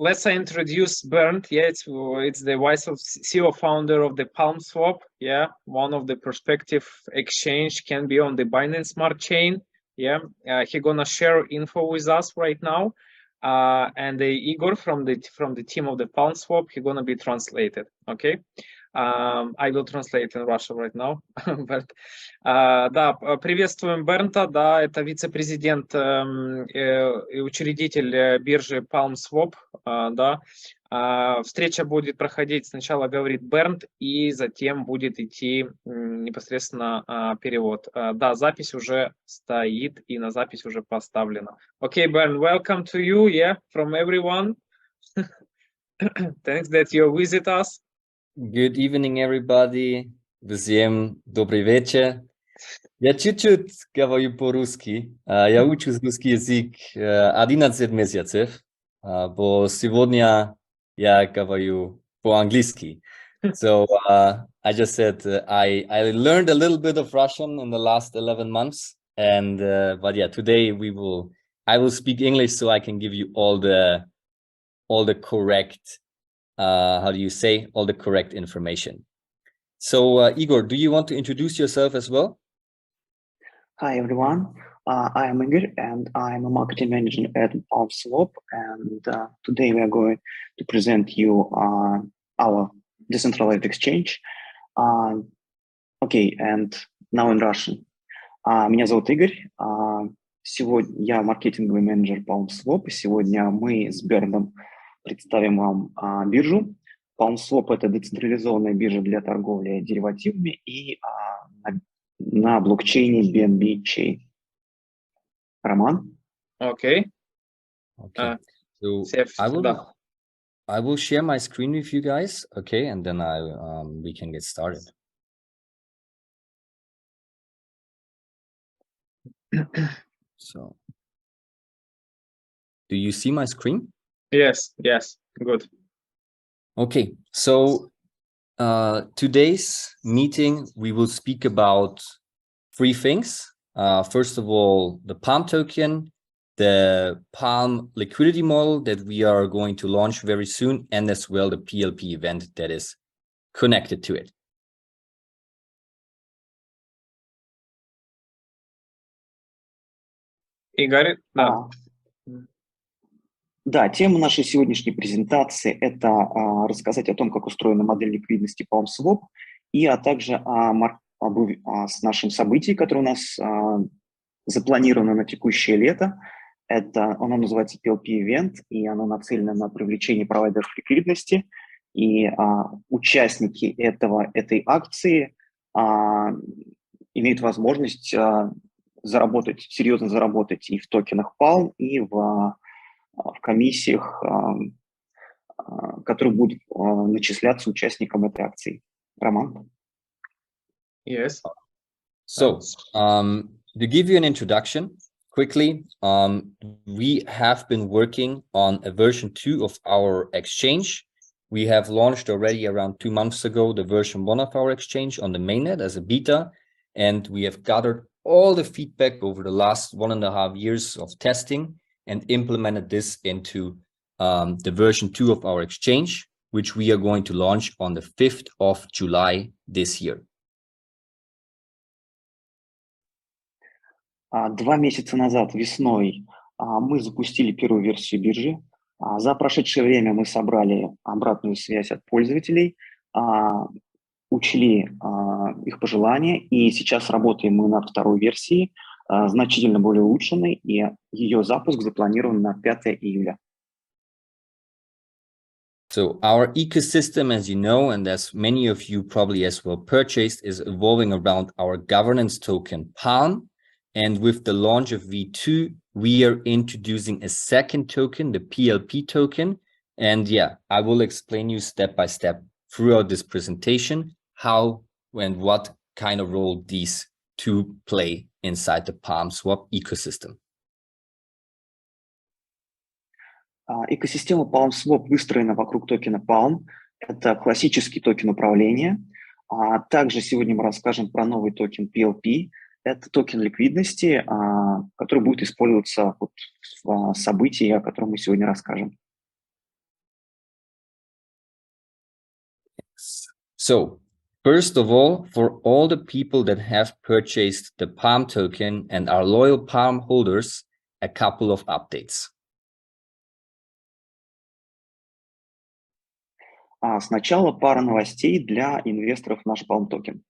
let's introduce Bernd. Yeah, it's the vice CEO founder of the PalmSwap. Yeah, one of the prospective exchange can be on the Binance Smart Chain. Yeah, he gonna share info with us right now. And the Igor from the team of the PalmSwap, he gonna be translated. Okay. I will translate in Russian right now. Да, приветствуем Бернта, да, это вице-президент и учредитель биржи PalmSwap, да. Встреча будет проходить, сначала говорит Бернт, и затем будет идти непосредственно перевод. Да, запись уже стоит, и на запись уже поставлена. Okay, Bernd, welcome to you, yeah, from everyone. Thanks that you visit us. Good evening, everybody. Всем добрый вечер. Я чуть-чуть говорю по-русски. Я учу русский язык 11 месяцев. Но сегодня я говорю по-английски. So I just said I learned a little bit of Russian in the last 11 months. And but yeah, today I will speak English so I can give you all the correct how do you say, all the correct information. So Igor, do you want to introduce yourself as well? Hi everyone, I am Igor and I'm a marketing manager at PalmSwap, and today we are going to present you our decentralized exchange. Okay, and now in Russian. Меня зовут Игорь, сегодня я маркетинговый менеджер PalmSwap, и сегодня мы с Берндом представим вам биржу. PalmSwap — это децентрализованная биржа для торговли деривативами и на блокчейне BNB Chain. Роман? Okay. So I will share my screen with you guys, okay, and then we can get started. So, do you see my screen? Yes, good. Okay, so today's meeting, we will speak about three things. First of all, the Palm token, the Palm liquidity model that we are going to launch very soon, and as well the PLP event that is connected to it. Игорь, да. Да, тема нашей сегодняшней презентации – это рассказать о том, как устроена модель ликвидности PalmSwap, а также с нашим событием, которое у нас запланировано на текущее лето. Оно называется PLP-event, и оно нацелено на привлечение провайдеров ликвидности. И участники этой акции имеют возможность серьезно заработать и в токенах Palm, и в комиссиях, которые будут начисляться участникам этой акции. Роман? Yes. So, to give you an introduction, quickly, we have been working on a version 2 of our exchange. We have launched already around 2 months ago the version 1 of our exchange on the mainnet as a beta, and we have gathered all the feedback over the last 1.5 years of testing and implemented this into the version 2 of our exchange, which we are going to launch on the 5th of July this year. 2 месяца назад, весной, мы запустили первую версию биржи. За прошедшее время мы собрали обратную связь от пользователей, учли их пожелания, и сейчас работаем мы над второй версией, значительно более улучшенной, и ее запуск запланирован на 5 июля. So our ecosystem, as you know, and as many of you probably as well purchased, is evolving around our governance token Palm. And with the launch of V2, we are introducing a second token, the PLP token. And yeah, I will explain you step by step throughout this presentation how and what kind of role these two play inside the PalmSwap ecosystem. Экосистема PalmSwap выстроена вокруг токена Palm. Это классический токен управления. Также сегодня мы расскажем про новый токен PLP. Это токен ликвидности, который будет использоваться в событии, о котором мы сегодня расскажем. So, first of all, for all the people that have purchased the Palm token and are loyal Palm holders, a couple of updates. Сначала пара новостей для инвесторов в наш Palm токен.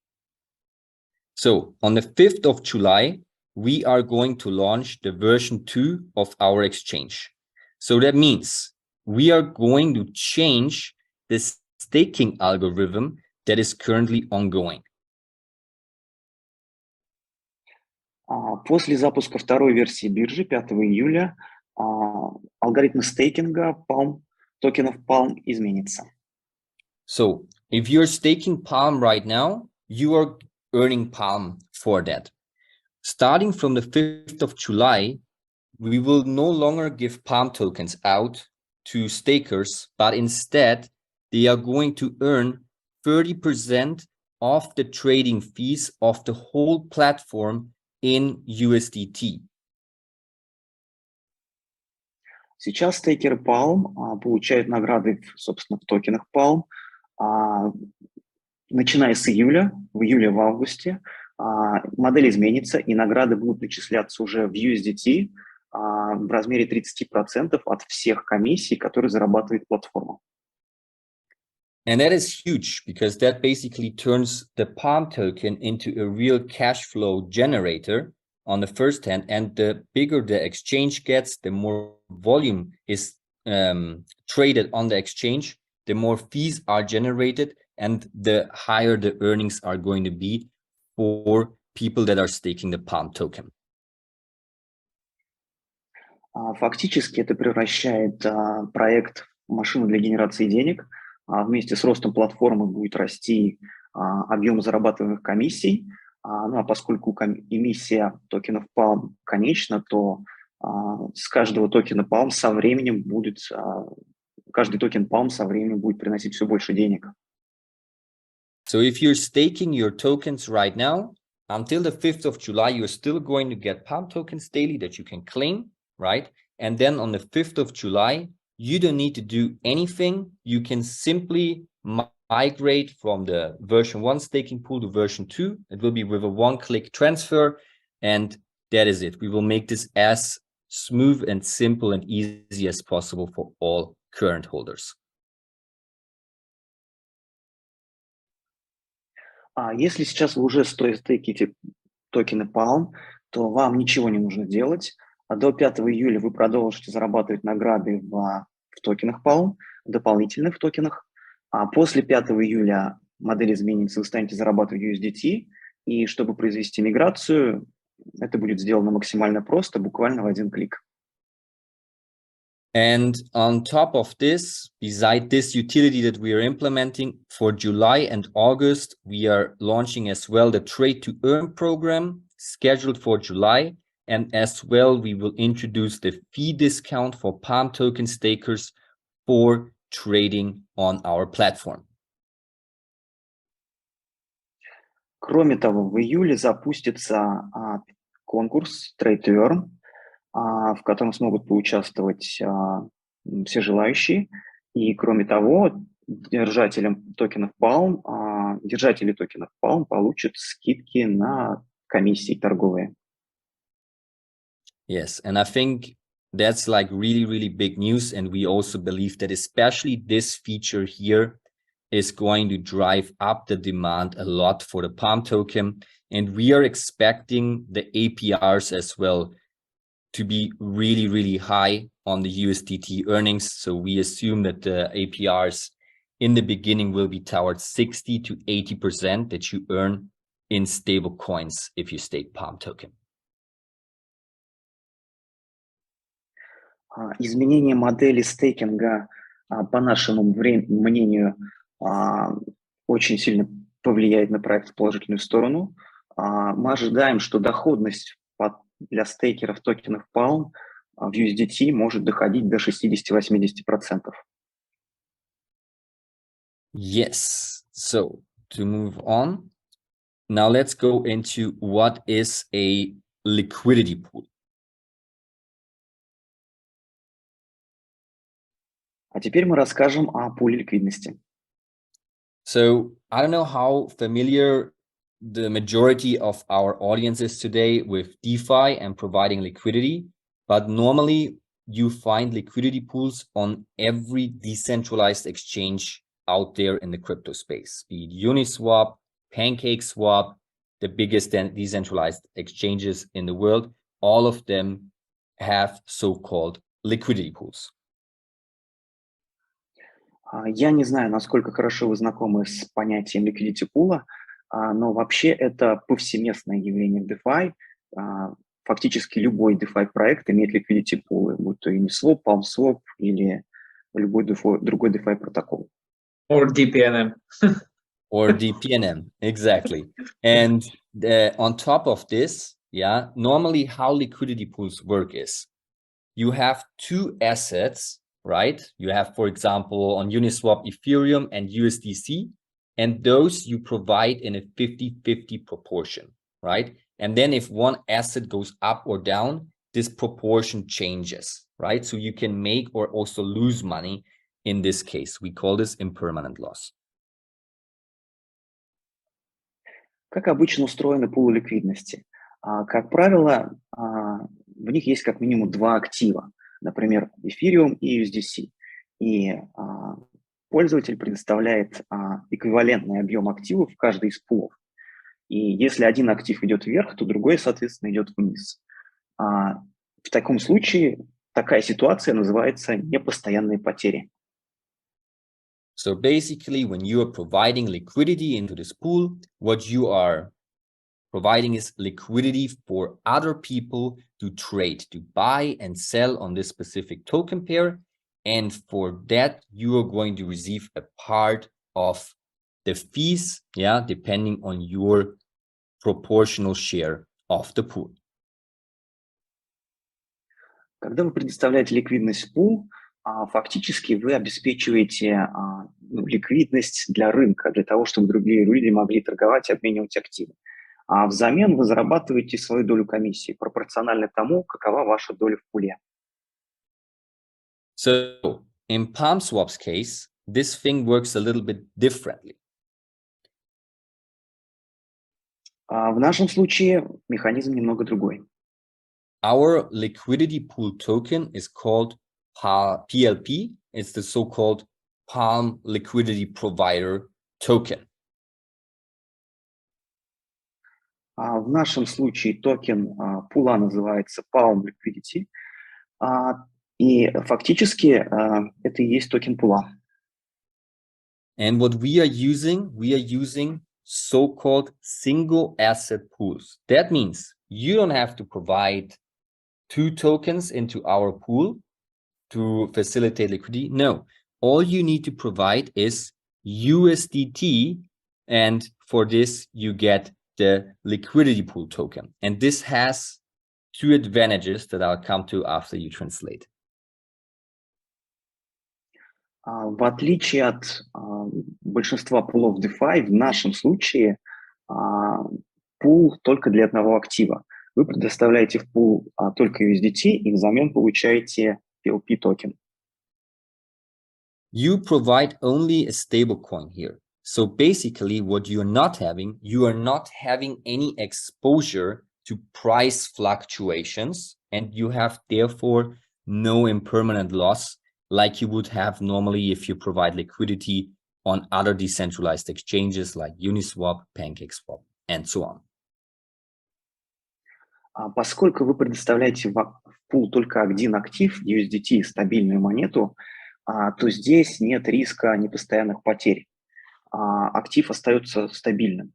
So, on the 5th of July, we are going to launch the version 2 of our exchange. So that means we are going to change the staking algorithm that is currently ongoing. После запуска второй версии биржи 5 июля алгоритм стейкинга токенов Palm изменится. So, if you're staking Palm right now, you are earning Palm for that. Starting from the 5th of July, we will no longer give Palm tokens out to stakers, but instead they are going to earn 30% of the trading fees of the whole platform in USDT. Сейчас стейкеры Palm получают награды, собственно, в токенах Palm. Начиная с июля, в июле, в августе, модель изменится, и награды будут начисляться уже в USDT в размере 30% от всех комиссий, которые зарабатывает платформа. And that is huge because that basically turns the Palm token into a real cash flow generator on the first hand. And the bigger the exchange gets, the more volume is traded on the exchange, the more fees are generated, and the higher the earnings are going to be for people that are staking the Palm token. Фактически это превращает проект в машину для генерации денег. Вместе с ростом платформы будет расти объем зарабатываемых комиссий. Ну а поскольку эмиссия токенов Palm конечна, то с каждого токена Palm со временем будет, каждый токен Palm со временем будет приносить все больше денег. So if you're staking your tokens right now, until the 5th of July, you're still going to get Palm tokens daily that you can claim, right? And then on the 5th of July, you don't need to do anything. You can simply migrate from the version 1 staking pool to version 2. It will be with a one-click transfer, and that is it. We will make this as smooth and simple and easy as possible for all current holders. Если сейчас вы уже стейките токены Palm, то вам ничего не нужно делать. До 5 июля вы продолжите зарабатывать награды в токенах Palm, в дополнительных токенах. А после 5 июля модель изменится, вы станете зарабатывать USDT. И чтобы произвести миграцию, это будет сделано максимально просто, буквально в один клик. And on top of this, beside this utility that we are implementing for July and August, we are launching as well the Trade to Earn program scheduled for July. And as well, we will introduce the fee discount for Palm token stakers for trading on our platform. Кроме того, в июле запустится конкурс Trade to Earn, в котором смогут поучаствовать все желающие. И кроме того, держатели токенов Palm получат скидки на комиссии торговые. Yes, and I think that's like really, really big news. And we also believe that especially this feature here is going to drive up the demand a lot for the Palm token. And we are expecting the APRs as well to be really, really high on the USDT earnings. So we assume that the APRs in the beginning will be towards 60 to 80% that you earn in stable coins if you stake Palm token. Изменение модели стейкинга, по нашему мнению, очень сильно повлияет на проект в положительную сторону. Мы ожидаем, что доходность для стейкеров токенов Palm в USDT может доходить до 60-80%. Yes. So to move on, now let's go into what is a liquidity pool. А теперь мы расскажем о пуле ликвидности. So I don't know how familiar the majority of our audience is today with DeFi and providing liquidity, but normally you find liquidity pools on every decentralized exchange out there in the crypto space, be it Uniswap, PancakeSwap, the biggest decentralized exchanges in the world. All of them have so-called liquidity pools. Я не знаю, насколько хорошо вы знакомы с понятием liquidity pool, но вообще это повсеместное явление в DeFi. Фактически любой DeFi-проект имеет liquidity pool, будь то Uniswap, PalmSwap или любой другой DeFi-протокол. Or dPNM. Or dPNM, exactly. And on top of this, yeah, normally how liquidity pools work is you have two assets, right? You have, for example, on Uniswap, Ethereum and USDC, and those you provide in a 50-50 proportion, right? And then if one asset goes up or down, this proportion changes, right? So you can make or also lose money in this case. We call this impermanent loss. Как обычно устроены пулы ликвидности? Как правило, в них есть как минимум два актива, например, Ethereum и USDC. И пользователь предоставляет эквивалентный объем активов в каждый из пулов. И если один актив идет вверх, то другой, соответственно, идет вниз. В таком случае такая ситуация называется непостоянные потери. So basically, when you are providing liquidity into this pool, what you are providing is liquidity for other people to trade, to buy and sell on this specific token pair. And for that, you are going to receive a part of the fees, yeah, depending on your proportional share of the pool. Когда вы предоставляете ликвидность в пул, фактически вы обеспечиваете ликвидность для рынка, для того, чтобы другие люди могли торговать и обменивать активы. А взамен вы зарабатываете свою долю комиссии, пропорционально тому, какова ваша доля в пуле. So in PalmSwap's case, this thing works a little bit differently. В нашем случае механизм немного другой. Our liquidity pool token is called PLP. It's the so-called Palm Liquidity Provider token. В нашем случае токен пула называется Palm Liquidity, и фактически это и есть токен пула. And what we are using so-called single asset pools. That means you don't have to provide two tokens into our pool to facilitate liquidity. No, all you need to provide is USDT, and for this you get the liquidity pool token. And this has two advantages that I'll come to after you translate. В отличие от большинства пулов DeFi, в нашем случае пул только для одного актива. Вы предоставляете в пул только USDT и взамен получаете PLP токен. You provide only a stable coin here. So basically what you are not having any exposure to price fluctuations, and you have therefore no impermanent loss like you would have normally if you provide liquidity on other decentralized exchanges like Uniswap, PancakeSwap, and so on. Поскольку вы предоставляете в пул только один актив, USDT, стабильную монету, то здесь нет риска непостоянных потерь. Актив остается стабильным.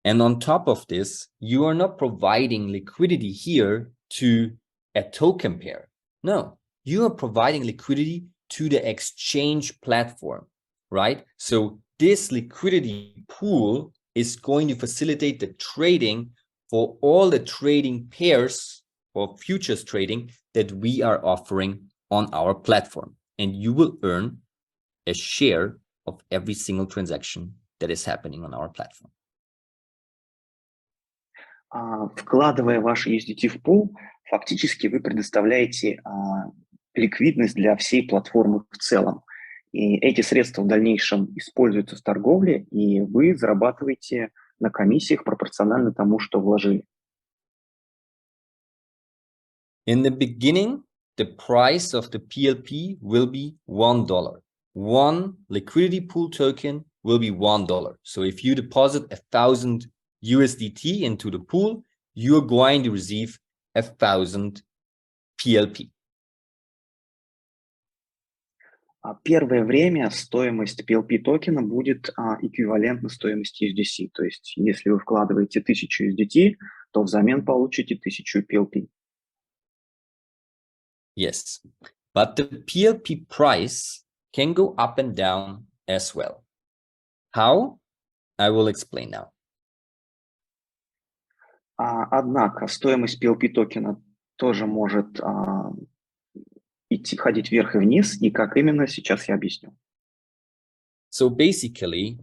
And on top of this, you are not providing liquidity here to a token pair. No, you are providing liquidity to the exchange platform, right? So this liquidity pool is going to facilitate the trading for all the trading pairs or futures trading that we are offering on our platform. And you will earn a share of every single transaction that is happening on our platform. Вкладывая ваши USDT в пул, фактически вы предоставляете ликвидность для всей платформы в целом. И эти средства в дальнейшем используются в торговле, и вы зарабатываете на комиссиях пропорционально тому, что вложили. In the beginning, the price of the PLP will be $1. One liquidity pool token will be $1. So if you deposit 1,000 USDT into the pool, you're going to receive 1,000 PLP. Первое время стоимость PLP токена будет эквивалентна стоимости USDC. То есть если вы вкладываете 1000 USDT, то взамен получите 1000 PLP. Yes, but the PLP price can go up and down as well. How? I will explain now. Однако стоимость PLP токена тоже может ходить вверх и вниз, и как именно, сейчас я объясню. So basically,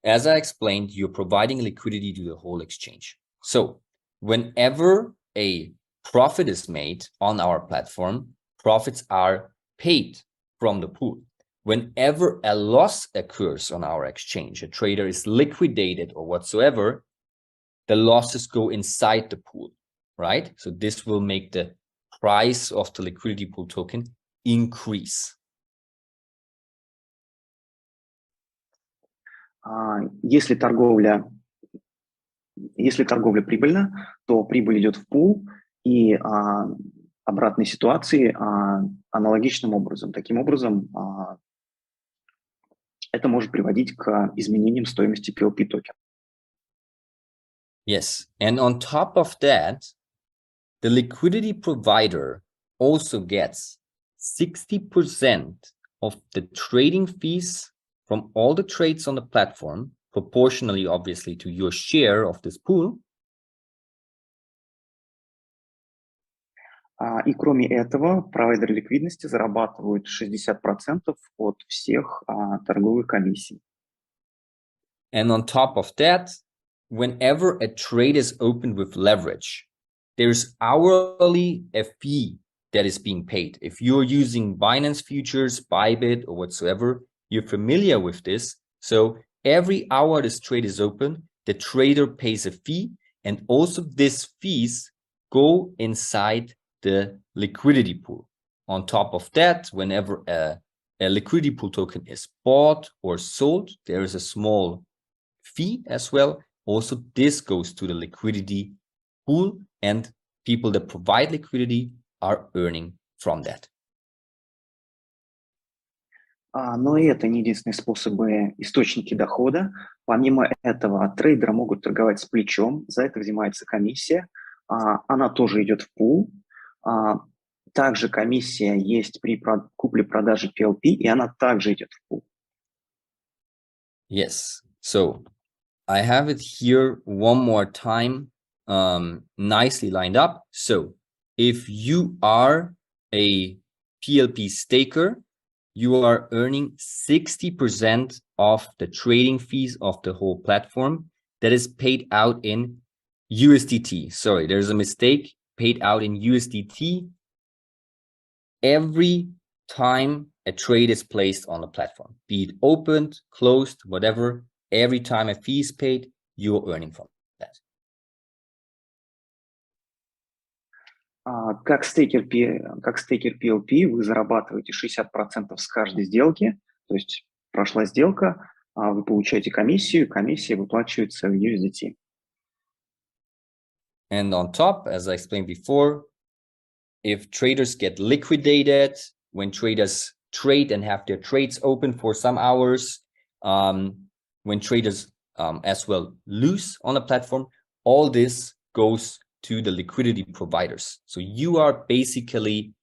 as I explained, you're providing liquidity to the whole exchange. So whenever a profit is made on our platform, profits are paid from the pool. Whenever a loss occurs on our exchange, a trader is liquidated or whatsoever, the losses go inside the pool, right? So this will make the price of the liquidity pool token increase. Если торговля прибыльна, то прибыль идет в пул, и обратной ситуации аналогичным образом. Таким образом, это может приводить к изменениям стоимости PLP токена. Yes, and on top of that, the liquidity provider also gets 60% of the trading fees from all the trades on the platform, proportionally, obviously, to your share of this pool. И кроме этого, провайдеры ликвидности зарабатывают 60% от всех торговых комиссий. And on top of that, whenever a trade is opened with leverage, there's hourly a fee that is being paid. If you're using Binance Futures, Bybit, or whatsoever, you're familiar with this. So every hour this trade is open, the trader pays a fee, and also these fees go inside the liquidity pool. On top of that, whenever a liquidity pool token is bought or sold, there is a small fee as well. Also, this goes to the liquidity pool, and people that provide liquidity are earning from that. Но и это не единственные способы, источники дохода. Помимо этого, трейдеры могут торговать с плечом, за это взимается комиссия, она тоже идет в пул. Также комиссия есть при купле-продаже PLP, и она также идет в пул. Yes, so I have it here one more time, nicely lined up. So if you are a PLP staker, you are earning 60% of the trading fees of the whole platform that is paid out in USDT. Sorry, there's a mistake. Paid out in USDT every time a trade is placed on the platform, be it opened, closed, whatever. Every time a fee is paid, you're earning from that. Как стейкер PLP вы зарабатываете 60% с каждой сделки, то есть прошла сделка, вы получаете комиссию, комиссия выплачивается в USDT. And on top, as I explained before, if traders get liquidated, when traders trade and have their trades open for some hours, when traders as well lose on a platform, all this goes to the liquidity providers. So you are basically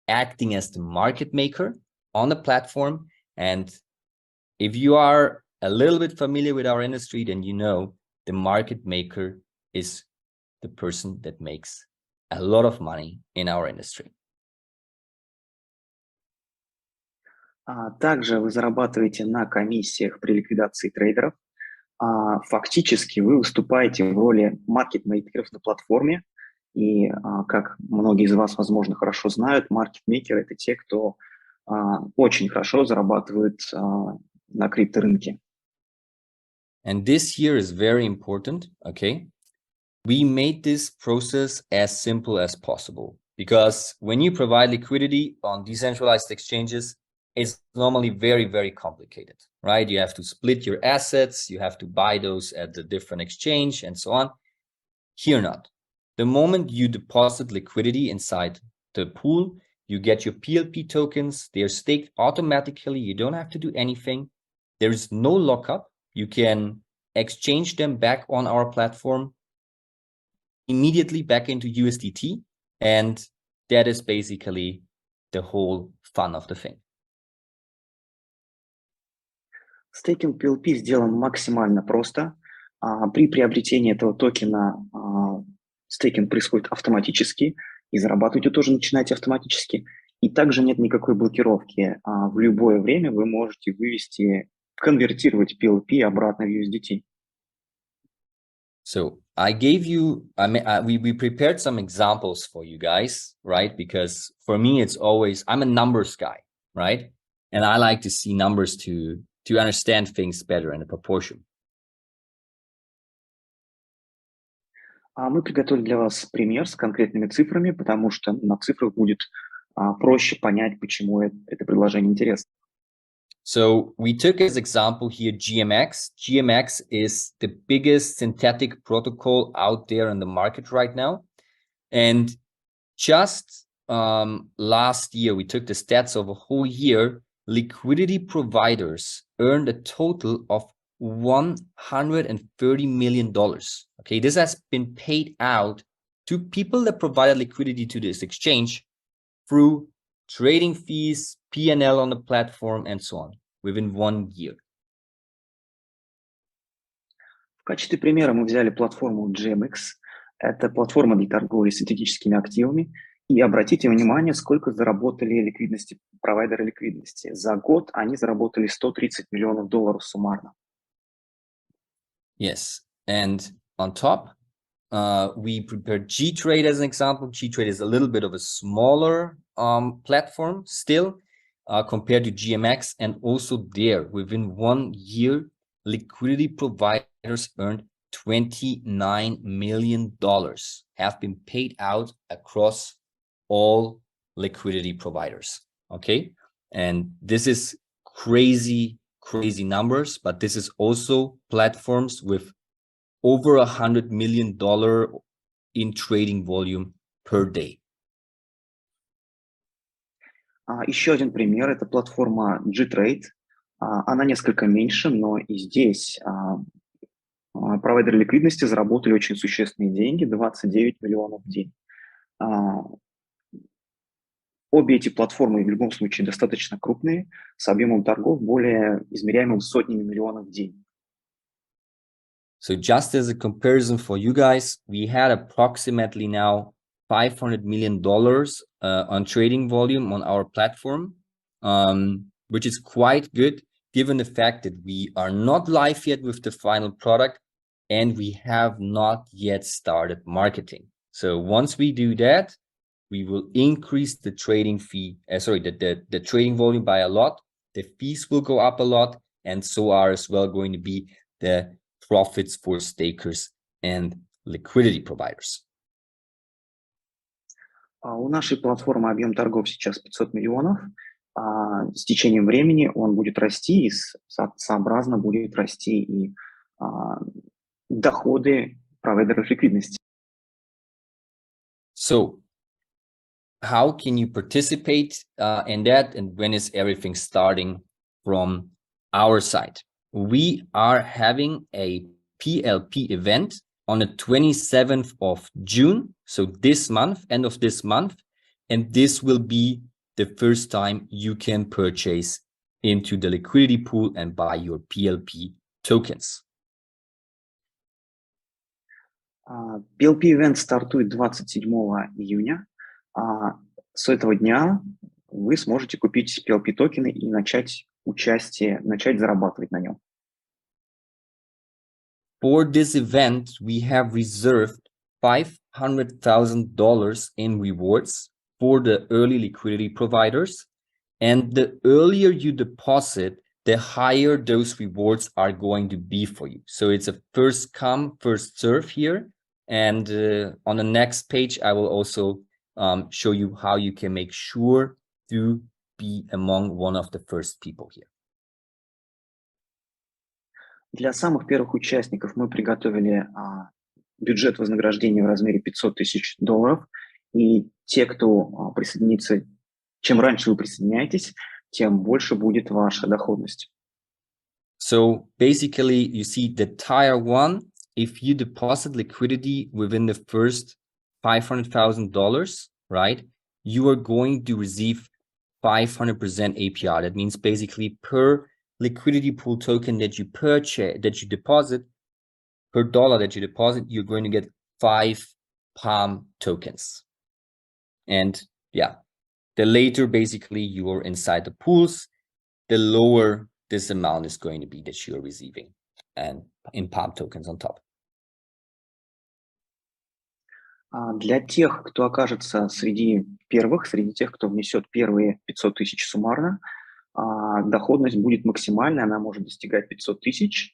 acting as the market maker on the platform. And if you are a little bit familiar with our industry, then you know the market maker is the person that makes a lot of money in our industry. Также вы зарабатываете на комиссиях при ликвидации трейдеров. Фактически вы выступаете в роли маркетмейкеров на платформе. И, как многие из вас, возможно, хорошо знают, маркетмейкеры – это те, кто очень хорошо зарабатывают на крипторынке. And this here is very important, okay? We made this process as simple as possible because when you provide liquidity on decentralized exchanges, it's normally very, very complicated, right? You have to split your assets, you have to buy those at the different exchange and so on. Here not. The moment you deposit liquidity inside the pool, you get your PLP tokens, they're staked automatically, you don't have to do anything. There is no lockup. You can exchange them back on our platform immediately back into USDT, and that is basically the whole fun of the thing. Стейкинг PLP сделан максимально просто. При приобретении этого токена стейкинг происходит автоматически, и зарабатывать вы тоже начинаете автоматически. И также нет никакой блокировки. В любое время вы можете вывести, конвертировать PLP обратно в USDT. So I gave you, we prepared some examples for you guys, right? Because for me, it's always, I'm a numbers guy, right? And I like to see numbers to understand things better in a proportion. Мы приготовили для вас пример с конкретными цифрами, потому что на цифрах будет проще понять, почему это предложение интересно. So we took as example here GMX. GMX is the biggest synthetic protocol out there in the market right now. And just last year, we took the stats of a whole year. Liquidity providers earned a total of $130 million. Okay, this has been paid out to people that provided liquidity to this exchange through trading fees, P&L on the platform, and so on, within 1 year. В качестве примера мы взяли платформу GMX. Это платформа для торговли синтетическими активами. И обратите внимание, сколько заработали ликвидности, провайдеры ликвидности. За год они заработали $130 миллионов суммарно. Yes, and on top, we prepared G-Trade as an example. G-Trade is a little bit of a smaller platform still compared to GMX, and also there, within 1 year, liquidity providers earned $29 million, have been paid out across all liquidity providers, okay? And this is crazy numbers, but this is also platforms with over $100 million in trading volume per day. Еще один пример – это платформа G-Trade. Она несколько меньше, но и здесь провайдеры ликвидности заработали очень существенные деньги – 29 миллионов в день. Обе эти платформы в любом случае достаточно крупные, с объемом торгов более измеряемым сотнями миллионов в день. So just as a comparison for you guys, we had approximately now $500 million on trading volume on our platform, which is quite good given the fact that we are not live yet with the final product and we have not yet started marketing. So once we do that, we will increase the trading fee, the trading volume by a lot. The fees will go up a lot, and so are as well going to be the profits for stakers and liquidity providers. У нашей платформы объем торгов сейчас 500 миллионов. С течением времени он будет расти, и сообразно будет расти и доходы провайдеров ликвидности. So, how can you participate in that, and when is everything starting from our side? We are having a PLP event on the 27th of June, so this month, end of this month, and this will be the first time you can purchase into the liquidity pool and buy your PLP tokens. PLP-ивент стартует 27 июня. С этого дня вы сможете купить PLP-токены и начать зарабатывать на нем. For this event, we have reserved $500,000 in rewards for the early liquidity providers. And the earlier you deposit, the higher those rewards are going to be for you. So it's a first come, first serve here. And on the next page, I will also show you how you can make sure to be among one of the first people here. Для самых первых участников мы приготовили бюджет вознаграждения в размере $500 тысяч. И те, кто присоединится, чем раньше вы присоединяетесь, тем больше будет ваша доходность. So basically, you see the tier one, if you deposit liquidity within the first $500,000, right, you are going to receive 500% APR. That means basically per liquidity pool token that you purchase, that you deposit, per dollar that you deposit, you're going to get 5 Palm tokens. And yeah, the later basically you are inside the pools, the lower this amount is going to be that you're receiving, and in Palm tokens on top. Для тех, кто окажется среди первых, среди тех, кто внесет первые 500 тысяч суммарно, доходность будет максимальная, она может достигать 500 тысяч,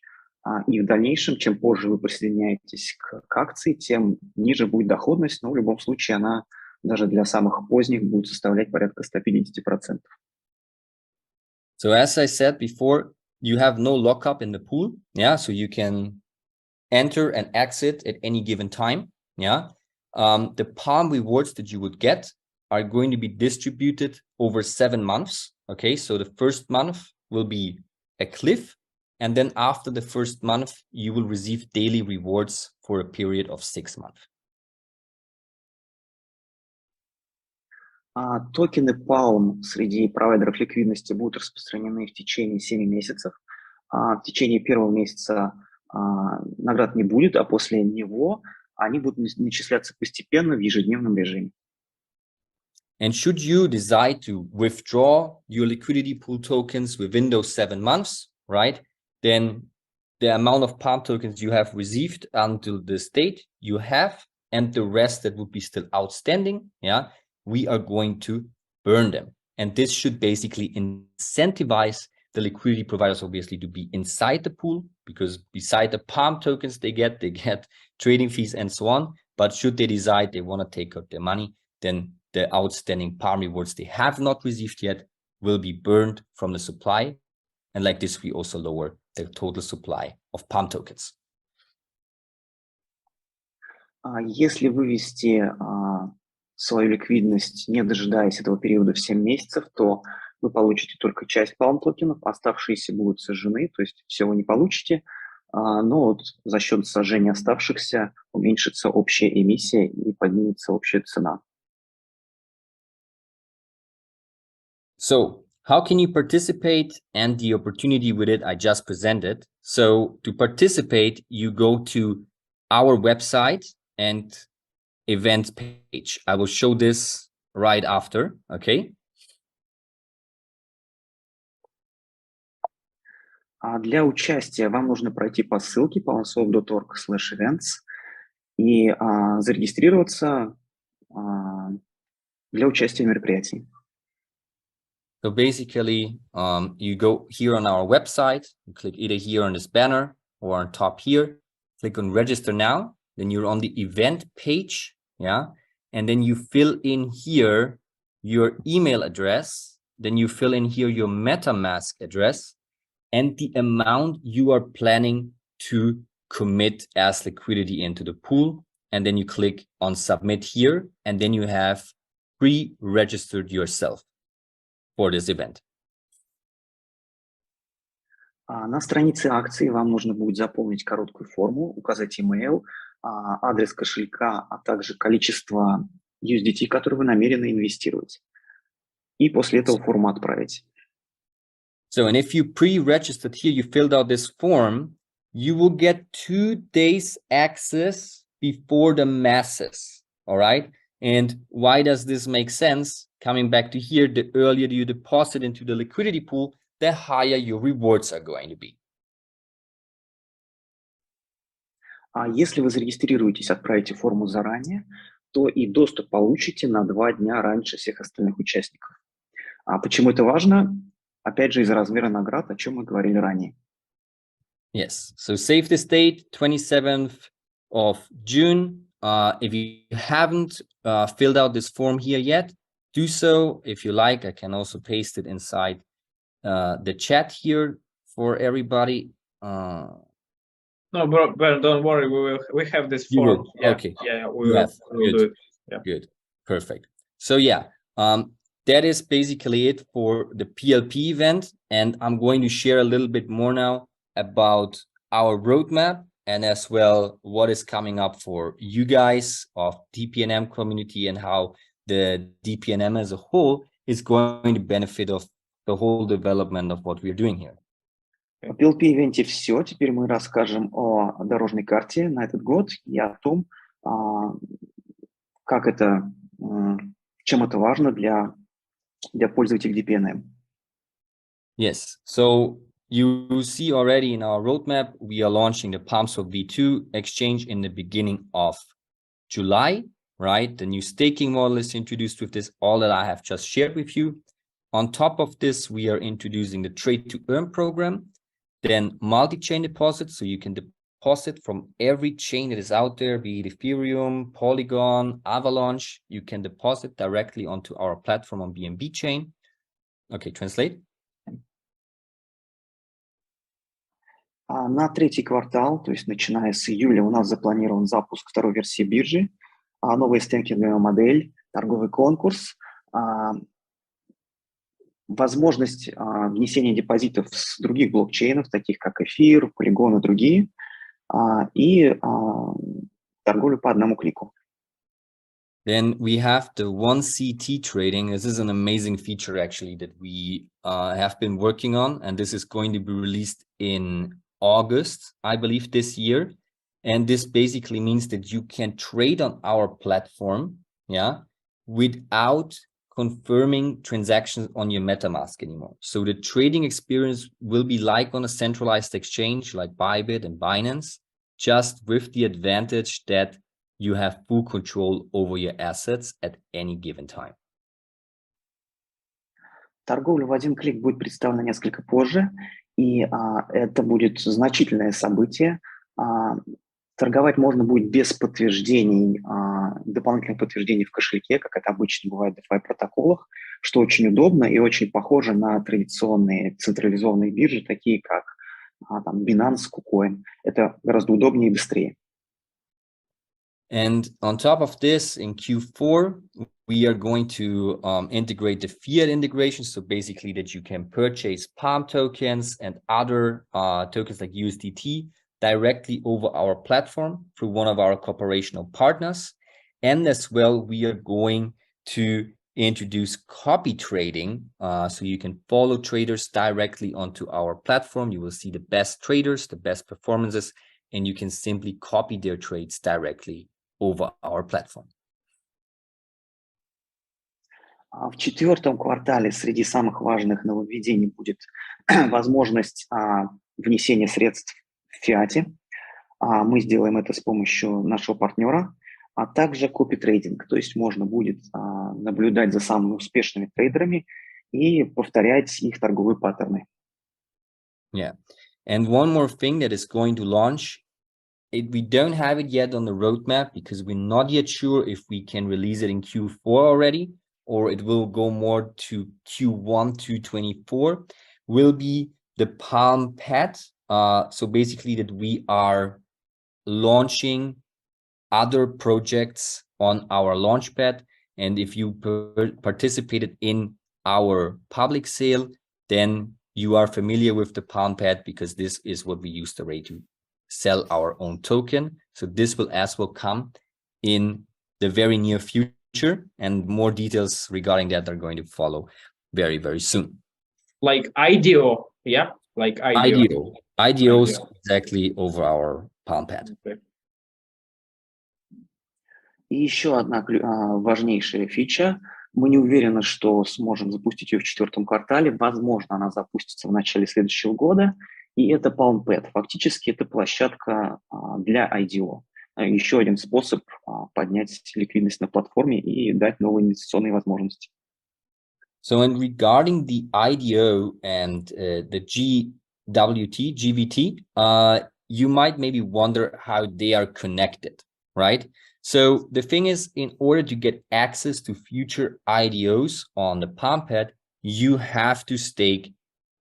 и в дальнейшем, чем позже вы присоединяетесь к акции, тем ниже будет доходность, но в любом случае она даже для самых поздних будет составлять порядка 150%. So as I said before, you have no lockup in the pool, yeah, so you can enter and exit at any given time, yeah. The Palm rewards that you would get are going to be distributed over 7 months, okay, so the first month will be a cliff, and then after the first month, you will receive daily rewards for a period of 6 months. Токены Palm среди провайдеров ликвидности будут распространены в течение 7 месяцев. В течение первого месяца наград не будет, а после него они будут начисляться постепенно в ежедневном режиме. And should you decide to withdraw your liquidity pool tokens within those 7 months, right, then the amount of Palm tokens you have received until this date you have, and the rest that would be still outstanding, yeah, we are going to burn them. And this should basically incentivize the liquidity providers, obviously, to be inside the pool, because beside the Palm tokens they get trading fees and so on. But should they decide they want to take out their money, then the outstanding Palm rewards they have not received yet will be burned from the supply. And like this, we also lower the total supply of Palm tokens. Если вывести свою ликвидность, не дожидаясь этого периода в 7 месяцев, то вы получите только часть Palm токенов, оставшиеся будут сожжены, то есть всего не получите, но вот за счет сожжения оставшихся уменьшится общая эмиссия и поднимется общая цена. So how can you participate and the opportunity with it I just presented? So to participate, you go to our website and events page. I will show this right after, okay? Для участия вам нужно пройти по ссылке PalmSwap.org/events и зарегистрироваться для участия в мероприятии. So basically, you go here on our website, you click either here on this banner or on top here, click on register now, then you're on the event page, yeah, and then you fill in here your email address, then you fill in here your MetaMask address and the amount you are planning to commit as liquidity into the pool, and then you click on submit here, and then you have pre-registered yourself for this event. На странице акции вам нужно будет заполнить короткую форму, указать email, адрес кошелька, а также количество USDT, которые вы намерены инвестировать. И после этого форму отправить. So, and if you pre-registered here, you filled out this form, you will get 2 days access before the masses, all right? And why does this make sense? Coming back to here, the earlier you deposit into the liquidity pool, the higher your rewards are going to be. Если вы зарегистрируетесь, отправите форму заранее, то и доступ получите на 2 дня раньше всех остальных участников. А почему это важно? Опять же, из-за размера наград, о чем мы говорили ранее. Yes, so save this date, 27th of June. If you haven't filled out this form here yet, do so. If you like, I can also paste it inside the chat here for everybody. No, bro, don't worry. We have this You form. will. Yeah, Okay. yeah, we'll Good. do it. Yeah. Good. Perfect. So yeah, that is basically it for the PLP event. And I'm going to share a little bit more now about our roadmap and as well what is coming up for you guys of dPNM community and how the dPNM as a whole is going to benefit of the whole development of what we're doing here. В PLP-ивенте все. Теперь мы расскажем о дорожной карте на этот год и о том, как это, чем это важно для пользователей dPNM. Yes, so you see already in our roadmap, we are launching the PalmSwap V2 exchange in the beginning of July, right? The new staking model is introduced with this, all that I have just shared with you. On top of this, we are introducing the trade to earn program, then multi-chain deposits, so you can deposit from every chain that is out there, be it Ethereum, Polygon, Avalanche. You can deposit directly onto our platform on BNB chain. Okay, translate. На третий квартал, то есть начиная с июля, у нас запланирован запуск второй версии биржи, новая стейкинговая модель, торговый конкурс, возможность внесения депозитов с других блокчейнов, таких как эфир, Polygon и другие, и торговлю по одному клику. Then we have the 1CT trading. This is an amazing feature actually that we have been working on, and this is going to be released in August, I believe, this year. And this basically means that you can trade on our platform, yeah, without confirming transactions on your MetaMask anymore. So the trading experience will be like on a centralized exchange like Bybit and Binance, just with the advantage that you have full control over your assets at any given time. Торговля в один клик будет представлена несколько позже, и это будет значительное событие. Торговать можно будет без подтверждений, дополнительных подтверждений в кошельке, как это обычно бывает в DeFi-протоколах, что очень удобно и очень похоже на традиционные централизованные биржи, такие как там, Binance, KuCoin. Это гораздо удобнее и быстрее. And on top of this, in Q4, we are going to integrate the fiat integration. So basically that you can purchase Palm tokens and other tokens like USDT directly over our platform through one of our cooperational partners. And as well, we are going to introduce copy trading. So you can follow traders directly onto our platform. You will see the best traders, the best performances, and you can simply copy their trades directly over our platform. В четвертом квартале среди самых важных нововведений будет возможность внесения средств в фиате. Мы сделаем это с помощью нашего партнера, а также копи-трейдинг. То есть можно будет наблюдать за самыми успешными трейдерами и повторять их торговые паттерны. Yeah. And one more thing that is going to launch, we don't have it yet on the roadmap because we're not yet sure if we can release it in Q4 already, or it will go more to Q1 2024, will be the Palm Pad. So basically that we are launching other projects on our launchpad. And if you participated in our public sale, then you are familiar with the Palm Pad because this is what we use the rate to sell our own token. So this will as well come in the very near future, and more details regarding that are going to follow very, very soon. Like IDO, yeah? Like IDO. IDOs exactly over our Palm Pad. Okay. И еще одна важнейшая фича. Мы не уверены, что сможем запустить ее в четвертом квартале. Возможно, она запустится в начале следующего года. И это PalmPad. Фактически это площадка для IDO. Еще один способ поднять ликвидность на платформе и дать новые инвестиционные возможности. So, and regarding the IDO and the GVT, you might maybe wonder how they are connected, right? So the thing is, in order to get access to future IDOs on the Palm Pad, you have to stake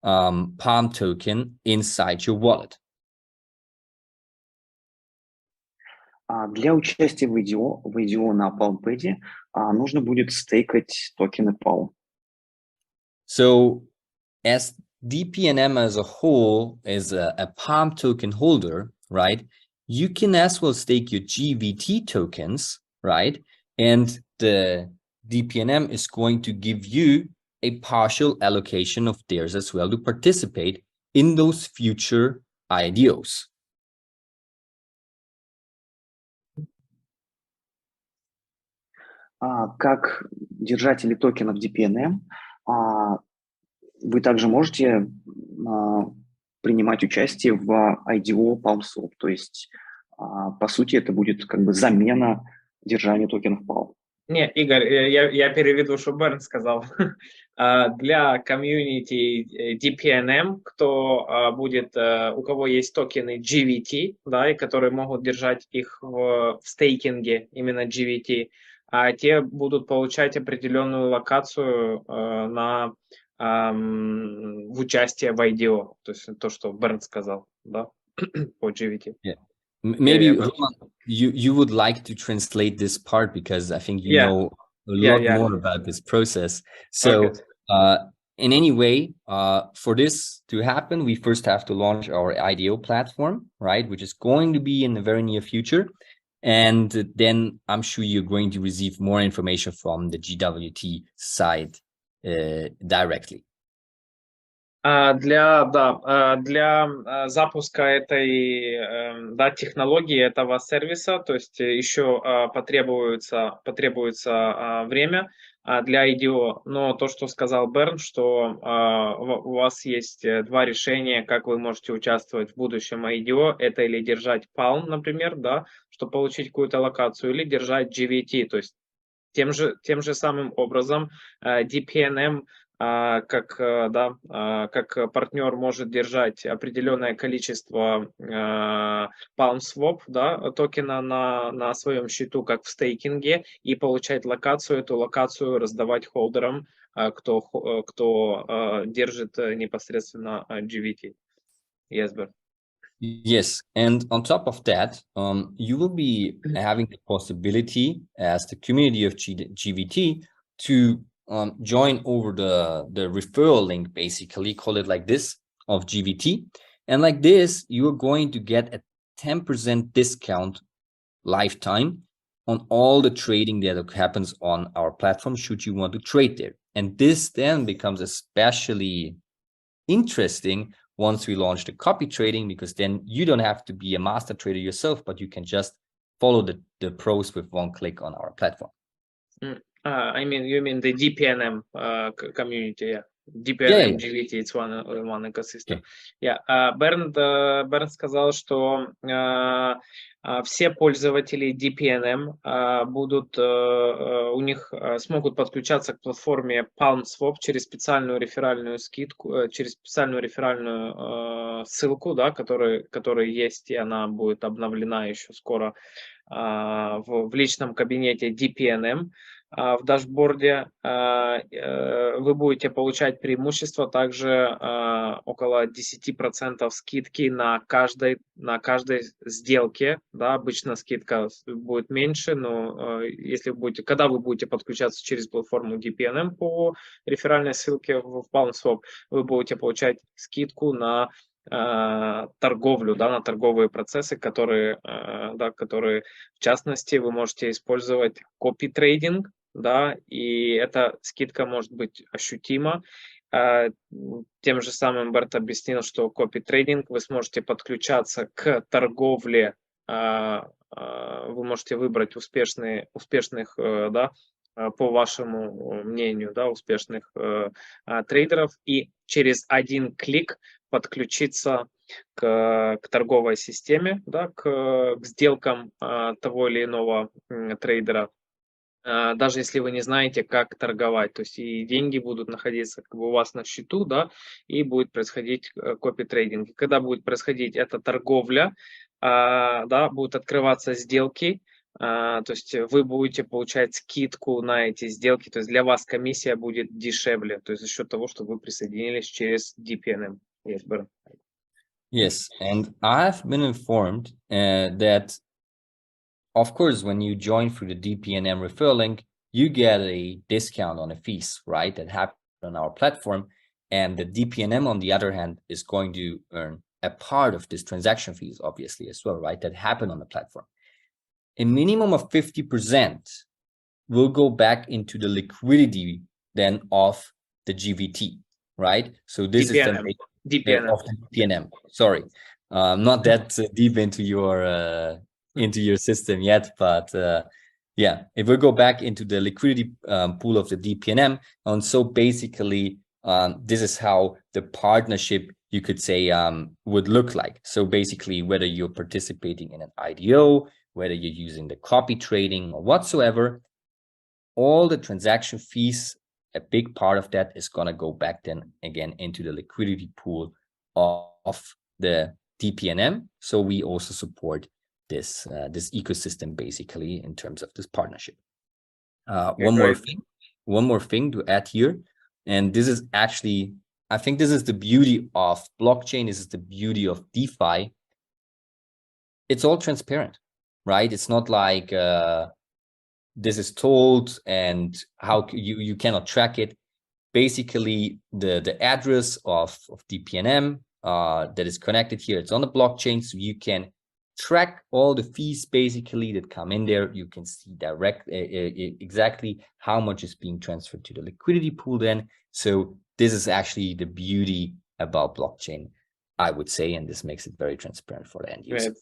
Palm token inside your wallet. Для участия в IDO на PalmPad нужно будет стейкать токены Palm. So as dPNM as a whole is a Palm token holder, right? You can as well stake your GVT tokens, right? And the dPNM is going to give you a partial allocation of theirs as well to participate in those future IDOs. Как держатели токенов dPNM, вы также можете принимать участие в IDO PalmSwap. То есть, по сути, это будет как бы замена держания токенов Palm. Не, Игорь, я переведу, что Берн сказал. Для комьюнити dPNM, кто будет, у кого есть токены GVT, да, и которые могут держать их в стейкинге, именно GVT, те будут получать определенную локацию в участие в IDO. То есть то, что Берн сказал, да, по GVT. Yeah. Maybe Roman, you would like to translate this part because I think you know a lot more about this process. So in any way, for this to happen, we first have to launch our IDO platform, right? Which is going to be in the very near future. And then I'm sure you're going to receive more information from the GWT side directly. Для запуска этой технологии, этого сервиса, то есть еще потребуется время для IDO, но то, что сказал Берн, что у вас есть два решения, как вы можете участвовать в будущем IDO, это или держать Palm, например, да, чтобы получить какую-то локацию, или держать GVT, то есть тем же самым образом dPNM как партнер может держать определенное количество PalmSwap, да, токена на своем счету, как в стейкинге, и получать локацию, эту локацию раздавать холдерам, кто держит непосредственно GVT. Yes, Bert. Yes, and on top of that, you will be having the possibility as the community of GVT to join over the referral link, basically, call it like this, of GVT. And like this, you are going to get a 10% discount lifetime on all the trading that happens on our platform, should you want to trade there. And this then becomes especially interesting once we launch the copy trading, because then you don't have to be a master trader yourself, but you can just follow the pros with one click on our platform. You mean the dPNM community, yeah. dPNM, GVT, it's one ecosystem. Берн сказал, что все пользователи dPNM у них смогут подключаться к платформе PalmSwap через специальную реферальную скидку, через специальную реферальную ссылку, да, которая есть, и она будет обновлена еще скоро в личном кабинете dPNM. В дашборде вы будете получать преимущество также около 10% скидки на каждой сделке. Да, обычно скидка будет меньше, но когда вы будете подключаться через платформу dPNM по реферальной ссылке в PalmSwap, вы будете получать скидку на торговлю, да, на торговые процессы, которые в частности вы можете использовать копи-трейдинг, да, и эта скидка может быть ощутима. Тем же самым Берт объяснил, что копи-трейдинг вы сможете подключаться к торговле, вы можете выбрать успешных, да, по вашему мнению, да, успешных трейдеров, и через один клик подключиться к торговой системе, да, к сделкам того или иного трейдера. даже если вы не знаете, как торговать. То есть и деньги будут находиться как бы у вас на счету, да, и будет происходить копи-трейдинг. И когда будет происходить эта торговля, да, будут открываться сделки, то есть вы будете получать скидку на эти сделки, то есть для вас комиссия будет дешевле, то есть за счет того, что вы присоединились через dPNM. Yes, Baron. Yes, and I've been informed that, of course, when you join through the dPNM referral link, you get a discount on the fees, right? That happen on our platform. And the dPNM, on the other hand, is going to earn a part of this transaction fees, obviously, as well, right? That happen on the platform. A minimum of 50% will go back into the liquidity then of the GVT, right? So this dPNM. is the dPNM. of the dPNM. Sorry, not that deep into your system yet, but yeah, it will go back into the liquidity pool of the dPNM. And so basically, this is how the partnership, you could say, would look like. So basically, whether you're participating in an IDO, whether you're using the copy trading or whatsoever, all the transaction fees, a big part of that is going to go back then again into the liquidity pool of the dPNM. So we also support this ecosystem basically in terms of this partnership. One more thing to add here, and this is actually, I think this is the beauty of blockchain. This is the beauty of DeFi. It's all transparent, right? It's not like this is told and how you cannot track it. Basically, the address of dPNM that is connected here, it's on the blockchain, so you can track all the fees basically that come in there. You can see exactly how much is being transferred to the liquidity pool then. So this is actually the beauty about blockchain, I would say, and this makes it very transparent for the end user.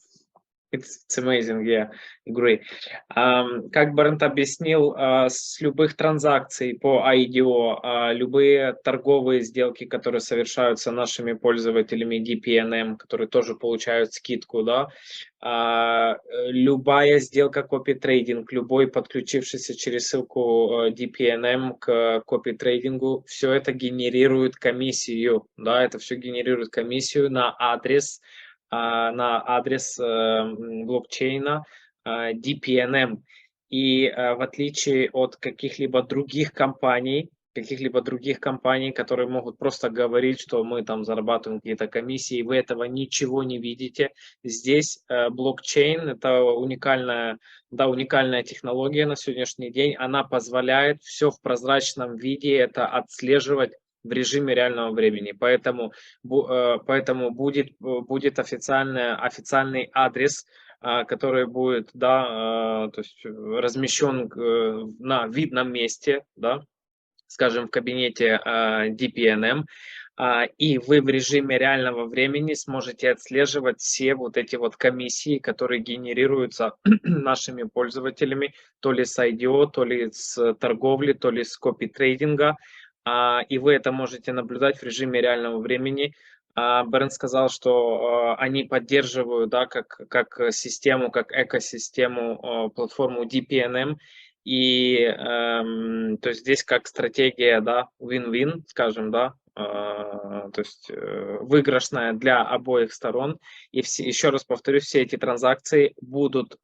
It's amazing, yeah, agree. Как Брент объяснил, с любых транзакций по IDO, любые торговые сделки, которые совершаются нашими пользователями dPNM, которые тоже получают скидку, да, любая сделка копи-трейдинг, любой подключившийся через ссылку dPNM к копи-трейдингу, все это генерирует комиссию, да, это все генерирует комиссию на адрес блокчейна dPNM. И в отличие от каких-либо других компаний, которые могут просто говорить, что мы там зарабатываем какие-то комиссии, вы этого ничего не видите. Здесь блокчейн — это уникальная технология на сегодняшний день. Она позволяет все в прозрачном виде это отслеживать в режиме реального времени, поэтому будет официальный адрес, который будет, да, то есть размещен на видном месте, да, скажем, в кабинете dPNM, и вы в режиме реального времени сможете отслеживать все вот эти вот комиссии, которые генерируются нашими пользователями, то ли с IDO, то ли с торговли, то ли с копи-трейдинга. И вы это можете наблюдать в режиме реального времени. Берн сказал, что они поддерживают, да, как систему, как экосистему, платформу dPNM. И то есть здесь как стратегия, да, win-win, скажем, да, то есть выигрышная для обоих сторон. И еще раз повторюсь, все эти транзакции будут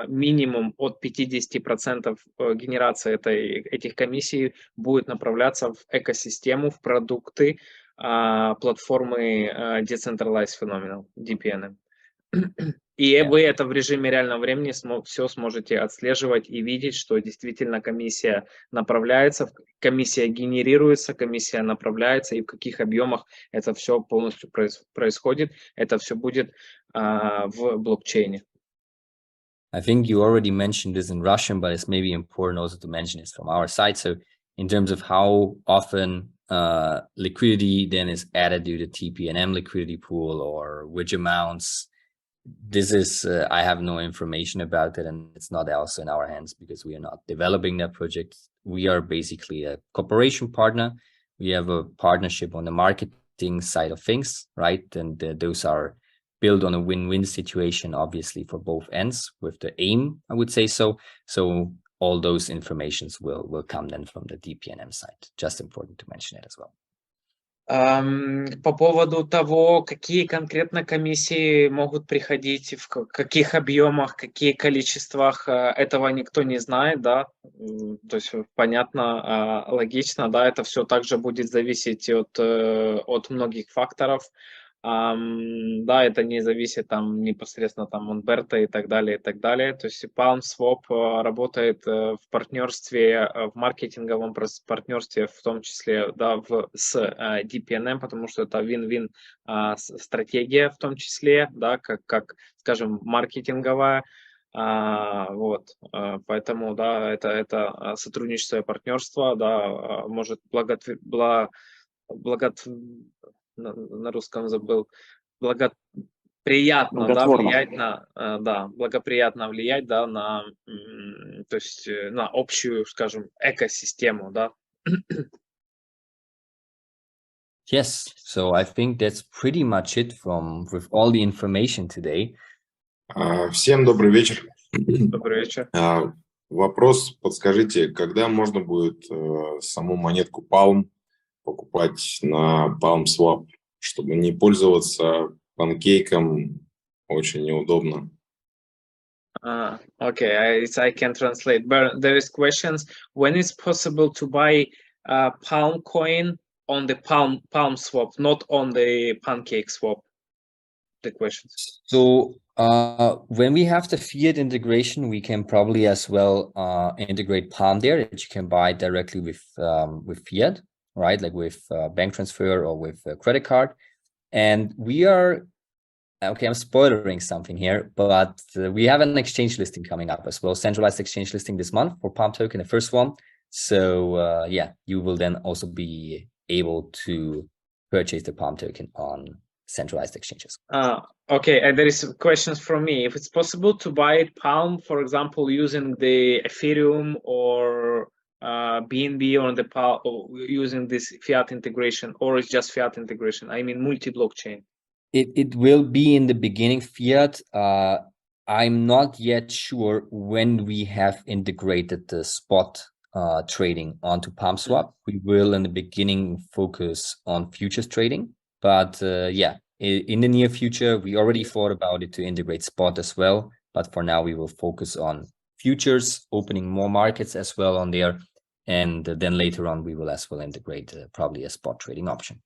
минимум от 50% генерации этих комиссий будет направляться в экосистему, в продукты платформы Decentralized Phenomenal, dPNM. И вы это в режиме реального времени все сможете отслеживать и видеть, что действительно комиссия направляется, комиссия генерируется, комиссия направляется, и в каких объемах это все полностью происходит. Это все будет в блокчейне. I think you already mentioned this in Russian, but it's maybe important also to mention it from our side. So in terms of how often liquidity then is added to the dPNM liquidity pool, or which amounts, this is I have no information about it, and it's not also in our hands because we are not developing that project. We are basically a cooperation partner. We have a partnership on the marketing side of things, right? And those are built on a win-win situation, obviously, for both ends, with the aim, I would say so. So all those informations will come then from the dPNM side. Just important to mention it as well. По поводу того, какие конкретно комиссии могут приходить, в каких объемах, какие количествах, этого никто не знает, да, то есть понятно, логично, да, это все также будет зависеть от многих факторов. Да, это не зависит там непосредственно там от Берта и так далее, и так далее. То есть PalmSwap работает в партнерстве, в маркетинговом партнерстве, в том числе, да, с dPNM, потому что это win-win стратегия в том числе, да, как скажем, маркетинговая. Вот, поэтому, да, это сотрудничество и партнерство, да, может на русском забыл, благоприятно, да, влиять на, да, благоприятно влиять, да, на, то есть на общую, скажем, экосистему, да. Yes, so I think that's pretty much it with all the information today. Всем добрый вечер. Добрый вечер. Вопрос, подскажите, когда можно будет саму монетку Palm покупать на PalmSwap, чтобы не пользоваться панкейком, очень неудобно. Okay, I can translate, but there is questions when it's possible to buy Palm coin on the PalmSwap, not on the Pancake swap. The questions. So when we have the fiat integration, we can probably as well integrate Palm there, that you can buy directly with fiat, right? Like with bank transfer or with a credit card. And we are, okay, I'm spoiling something here, but we have an exchange listing coming up as well, centralized exchange listing this month for Palm token, the first one. So yeah, you will then also be able to purchase the Palm token on centralized exchanges. Okay, and there is questions from me. If it's possible to buy Palm, for example, using the Ethereum or BNB on the Palm, or using this fiat integration, or it's just fiat integration? I mean, multi-blockchain. It will be in the beginning fiat. I'm not yet sure when we have integrated the spot trading onto PalmSwap. We will in the beginning focus on futures trading, but yeah, in the near future, we already thought about it to integrate spot as well. But for now, we will focus on futures, opening more markets as well on there. And then later on, we will as well integrate probably a spot trading option.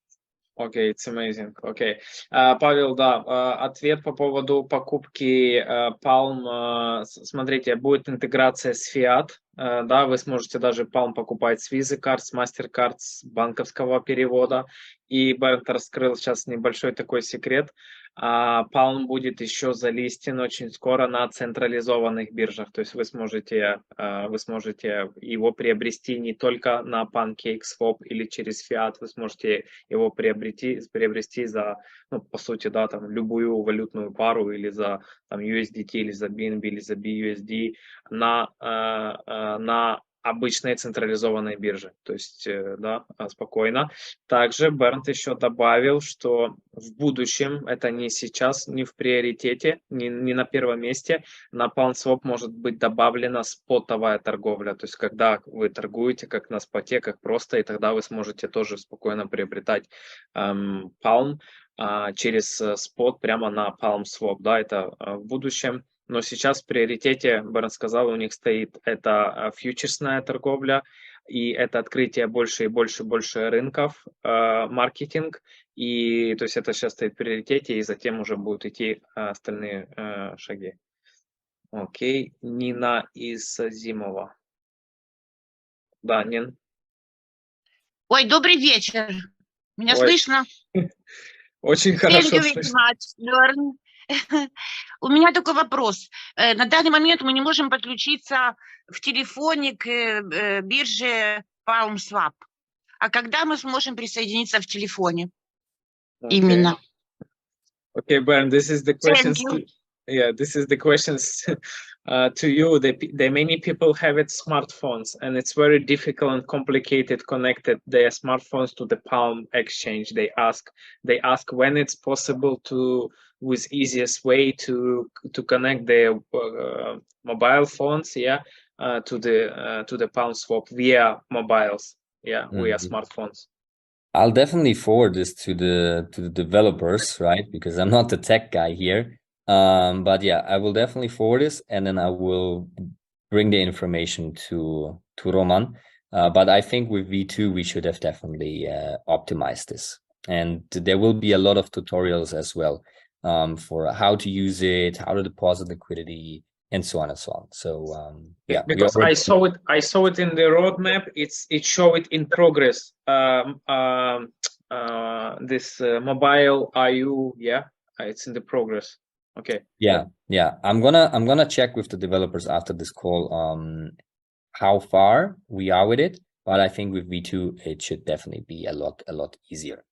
Окей, it's amazing. Окей. Павел, да, ответ по поводу покупки Palm. Смотрите, будет интеграция с Fiat. Да, вы сможете даже Palm покупать с Visa карт, с MasterCard, с банковского перевода. И Бернт раскрыл сейчас небольшой такой секрет. Palm будет еще залистен очень скоро на централизованных биржах. То есть вы сможете его приобрести не только на PancakeSwap или через Fiat, вы сможете его приобрести за, ну, по сути, да, там любую валютную пару или за там USDT, или за BNB, или за BUSD на обычной централизованной бирже, то есть, да, спокойно. Также Бернт еще добавил, что в будущем, это не сейчас, не в приоритете, не на первом месте, на PalmSwap может быть добавлена спотовая торговля, то есть когда вы торгуете как на споте, как просто, и тогда вы сможете тоже спокойно приобретать Palm через спот прямо на PalmSwap, да, это в будущем. Но сейчас в приоритете, Бернт сказал, у них стоит это фьючерсная торговля, и это открытие больше и больше рынков, маркетинг, и то есть это сейчас стоит в приоритете, и затем уже будут идти остальные шаги. Окей, Нина из Зимова. Да, Нин. Ой, добрый вечер. Меня слышно? Очень хорошо слышно. У меня такой вопрос. На данный момент мы не можем подключиться в телефоне к бирже PalmSwap. А когда мы сможем присоединиться в телефоне? Именно. Okay, Bernd, this is the questions. This is the questions to you. The many people have it smartphones, and it's very difficult and complicated connected their smartphones to the Palm exchange. They ask when it's possible to, with easiest way to connect their mobile phones, to the PalmSwap via mobiles, yeah, via smartphones. I'll definitely forward this to the developers, right? Because I'm not the tech guy here. But yeah, I will definitely forward this, and then I will bring the information to Roman. But I think with V2 we should have definitely optimized this, and there will be a lot of tutorials as well for how to use it, how to deposit liquidity, and so on and so on. So yeah, because I saw it in the roadmap. It show it in progress. This mobile IU, yeah, it's in the progress. Okay. Yeah. I'm gonna check with the developers after this call how far we are with it, but I think with V2 it should definitely be a lot easier.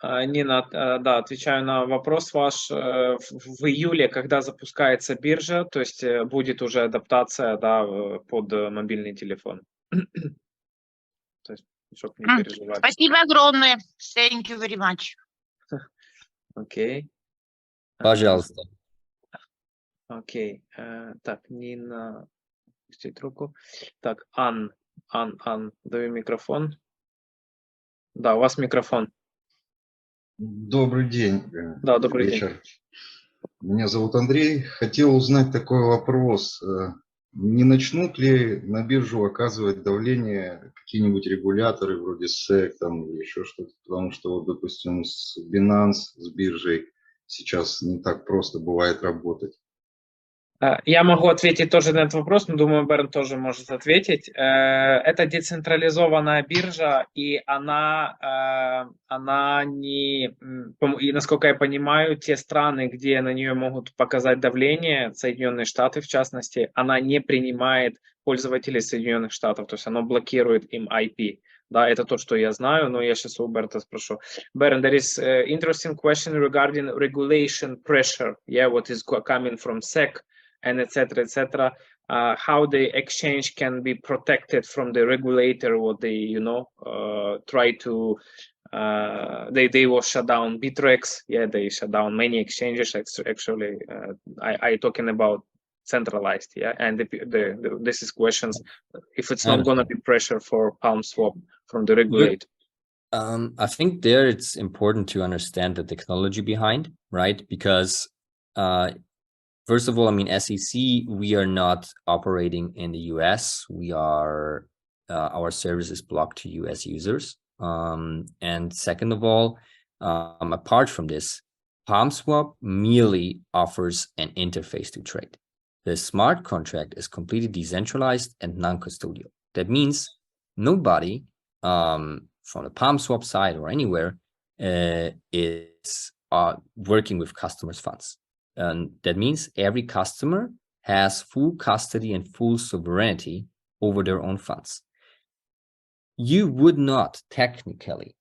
Нина, да, отвечаю на вопрос ваш. В июле, когда запускается биржа, то есть будет уже адаптация, да, под мобильный телефон. То есть, чтобы не переживать. Спасибо огромное. Thank you very much. Окей. Пожалуйста. Окей. Так, Нина, пусти трубку. Так, Ан, даю микрофон. Да, у вас микрофон. Добрый день. Да, добрый вечер. Меня зовут Андрей. Хотел узнать такой вопрос. Не начнут ли на биржу оказывать давление какие-нибудь регуляторы вроде SEC там, или еще что-то? Потому что, вот, допустим, с Binance, с биржей сейчас не так просто бывает работать. Я могу ответить тоже на этот вопрос, но думаю, Берн тоже может ответить. Это децентрализованная биржа, и она не, и, насколько я понимаю, те страны, где на нее могут показать давление, Соединенные Штаты в частности, она не принимает пользователей Соединенных Штатов, то есть она блокирует им IP. Да, это то, что я знаю, но я сейчас у Берта спрошу. Bernd, there is an interesting question regarding regulation pressure. Yeah, what is coming from SEC and etc. How the exchange can be protected from the regulator, what they, try to, they will shut down Bittrex. Yeah, they shut down many exchanges. Actually, I talking about centralized. Yeah, and this is questions if it's not going to be pressure for PalmSwap from the regulator. I think there it's important to understand the technology behind, right? Because first of all, I mean, SEC, we are not operating in the US. We are, our service is blocked to US users. And second of all, apart from this, PalmSwap merely offers an interface to trade. The smart contract is completely decentralized and non-custodial. That means nobody from the PalmSwap side or anywhere is working with customers' funds. And that means every customer has full custody and full sovereignty over their own funds. You would not technically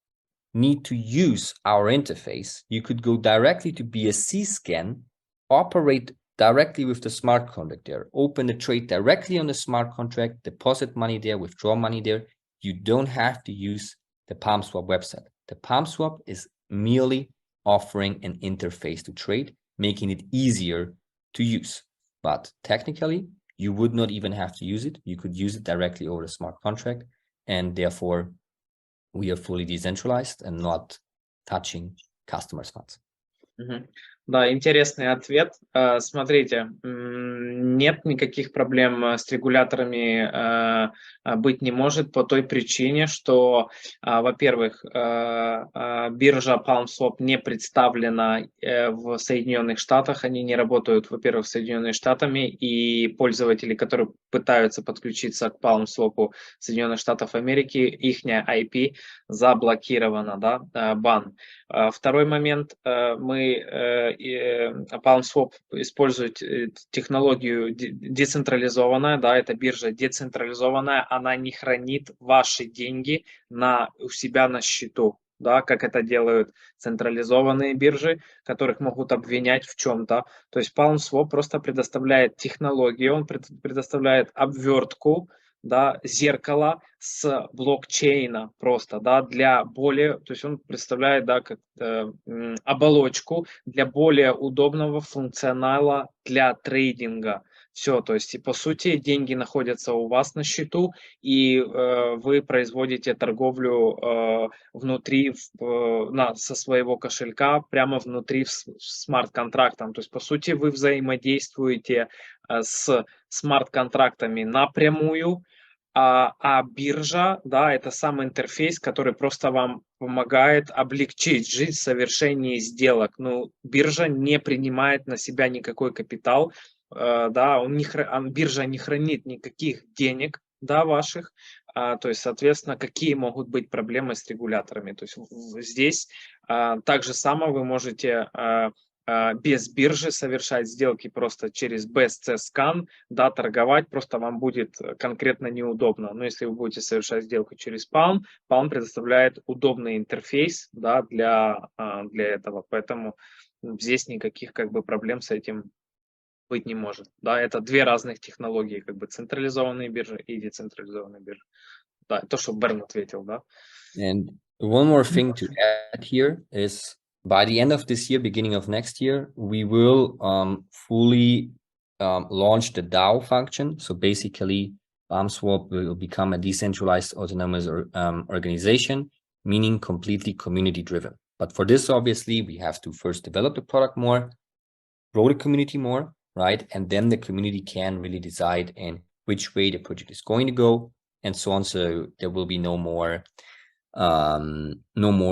need to use our interface. You could go directly to BSC scan, operate directly with the smart contract there, open the trade directly on the smart contract, deposit money there, withdraw money there. You don't have to use the PalmSwap website. The PalmSwap is merely offering an interface to trade, making it easier to use. But technically, you would not even have to use it. You could use it directly over the smart contract, and therefore we are fully decentralized and not touching customers' funds. Да, интересный ответ. Смотрите, нет никаких проблем с регуляторами быть не может по той причине, что, во-первых, биржа PalmSwap не представлена в Соединенных Штатах, они не работают, во-первых, с Соединенными Штатами, и пользователи, которые пытаются подключиться к PalmSwap Соединенных Штатов Америки, их IP заблокирована, да, бан. Второй момент, PalmSwap использует технологию децентрализованная, да, это биржа децентрализованная, она не хранит ваши деньги у себя на счету, да, как это делают централизованные биржи, которых могут обвинять в чем-то. То есть PalmSwap просто предоставляет технологию, он предоставляет обвертку, да, зеркало с блокчейна просто, да, для более, то есть он представляет, да, как оболочку для более удобного функционала для трейдинга. Все, то есть, и по сути, деньги находятся у вас на счету, и вы производите торговлю внутри, со своего кошелька, прямо внутри смарт-контрактом. То есть, по сути, вы взаимодействуете с смарт-контрактами напрямую, а биржа, да, это сам интерфейс, который просто вам помогает облегчить жизнь в совершении сделок. Ну, биржа не принимает на себя никакой капитал, да, биржа не хранит никаких денег, да, ваших, то есть, соответственно, какие могут быть проблемы с регуляторами. То есть здесь так же само вы можете без биржи совершать сделки просто через BSC-скан, да, торговать, просто вам будет конкретно неудобно. Но если вы будете совершать сделку через Palm, Palm предоставляет удобный интерфейс, да, для этого, поэтому здесь никаких как бы проблем с этим быть не может. Да, это две разных технологии, как бы централизованные биржи и децентрализованные биржи. Да, то, что Берн ответил, да. And one more thing to add here is by the end of this year, beginning of next year, we will fully launch the DAO function. So basically, PalmSwap will become a decentralized autonomous organization, meaning completely community driven. But for this, obviously, we have to first develop the product more, grow the community more, right? And then the community can really decide in which way the project is going to go and so on. So there will be no more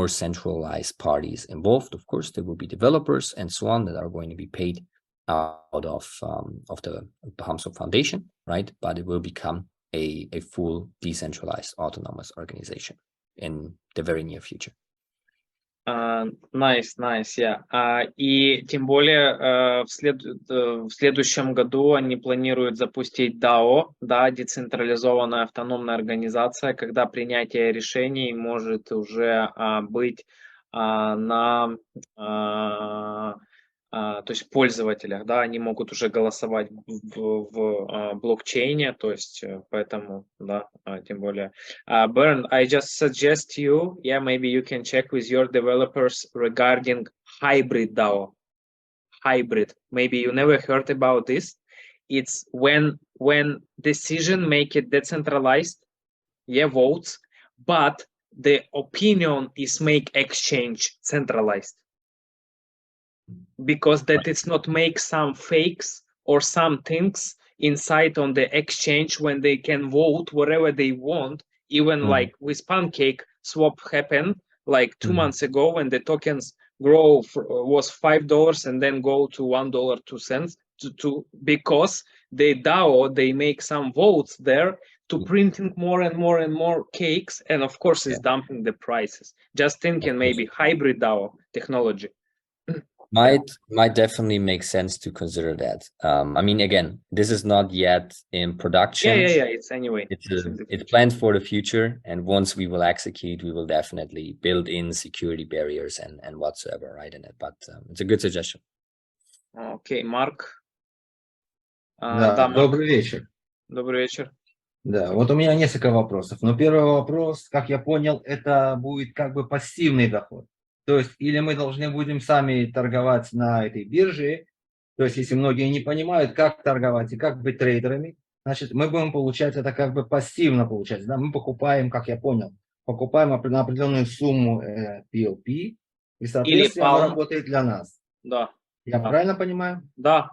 centralized parties involved. Of course, there will be developers and so on that are going to be paid out of the PalmSwap Foundation, right? But it will become a full decentralized autonomous organization in the very near future. Nice, yeah. И тем более в следующем году они планируют запустить DAO, да, децентрализованная автономная организация, когда принятие решений может уже быть то есть пользователях, да, они могут уже голосовать в блокчейне, то есть поэтому, да, тем более. Bernd, I just suggest you, yeah, maybe you can check with your developers regarding hybrid DAO. Hybrid, maybe you never heard about this. It's when decision make it decentralized, yeah, votes, but the opinion is make exchange centralized. Because that it's not make some fakes or some things inside on the exchange when they can vote whatever they want, even like with Pancake swap happened like 2 months ago when the tokens was $5 and then go to $1.02 because the DAO, they make some votes there to printing more and more and more cakes, and of course is dumping the prices. Just thinking maybe hybrid DAO technology. Might definitely make sense to consider that. I mean, again, this is not yet in production. Yeah. It's anyway. It's planned for the future, and once we will execute, we will definitely build in security barriers and whatsoever, right, in it. But it's a good suggestion. Okay, Mark. Да, Mark. добрый вечер. Добрый вечер. Да, вот у меня несколько вопросов. Но первый вопрос, как я понял, это будет как бы пассивный доход. То есть, или мы должны будем сами торговать на этой бирже. То есть, если многие не понимают, как торговать и как быть трейдерами, значит, мы будем получать это как бы пассивно получать. Да? Мы покупаем, как я понял, покупаем на определенную сумму PLP, и, соответственно, оно работает для нас. Да. Я правильно понимаю? Да.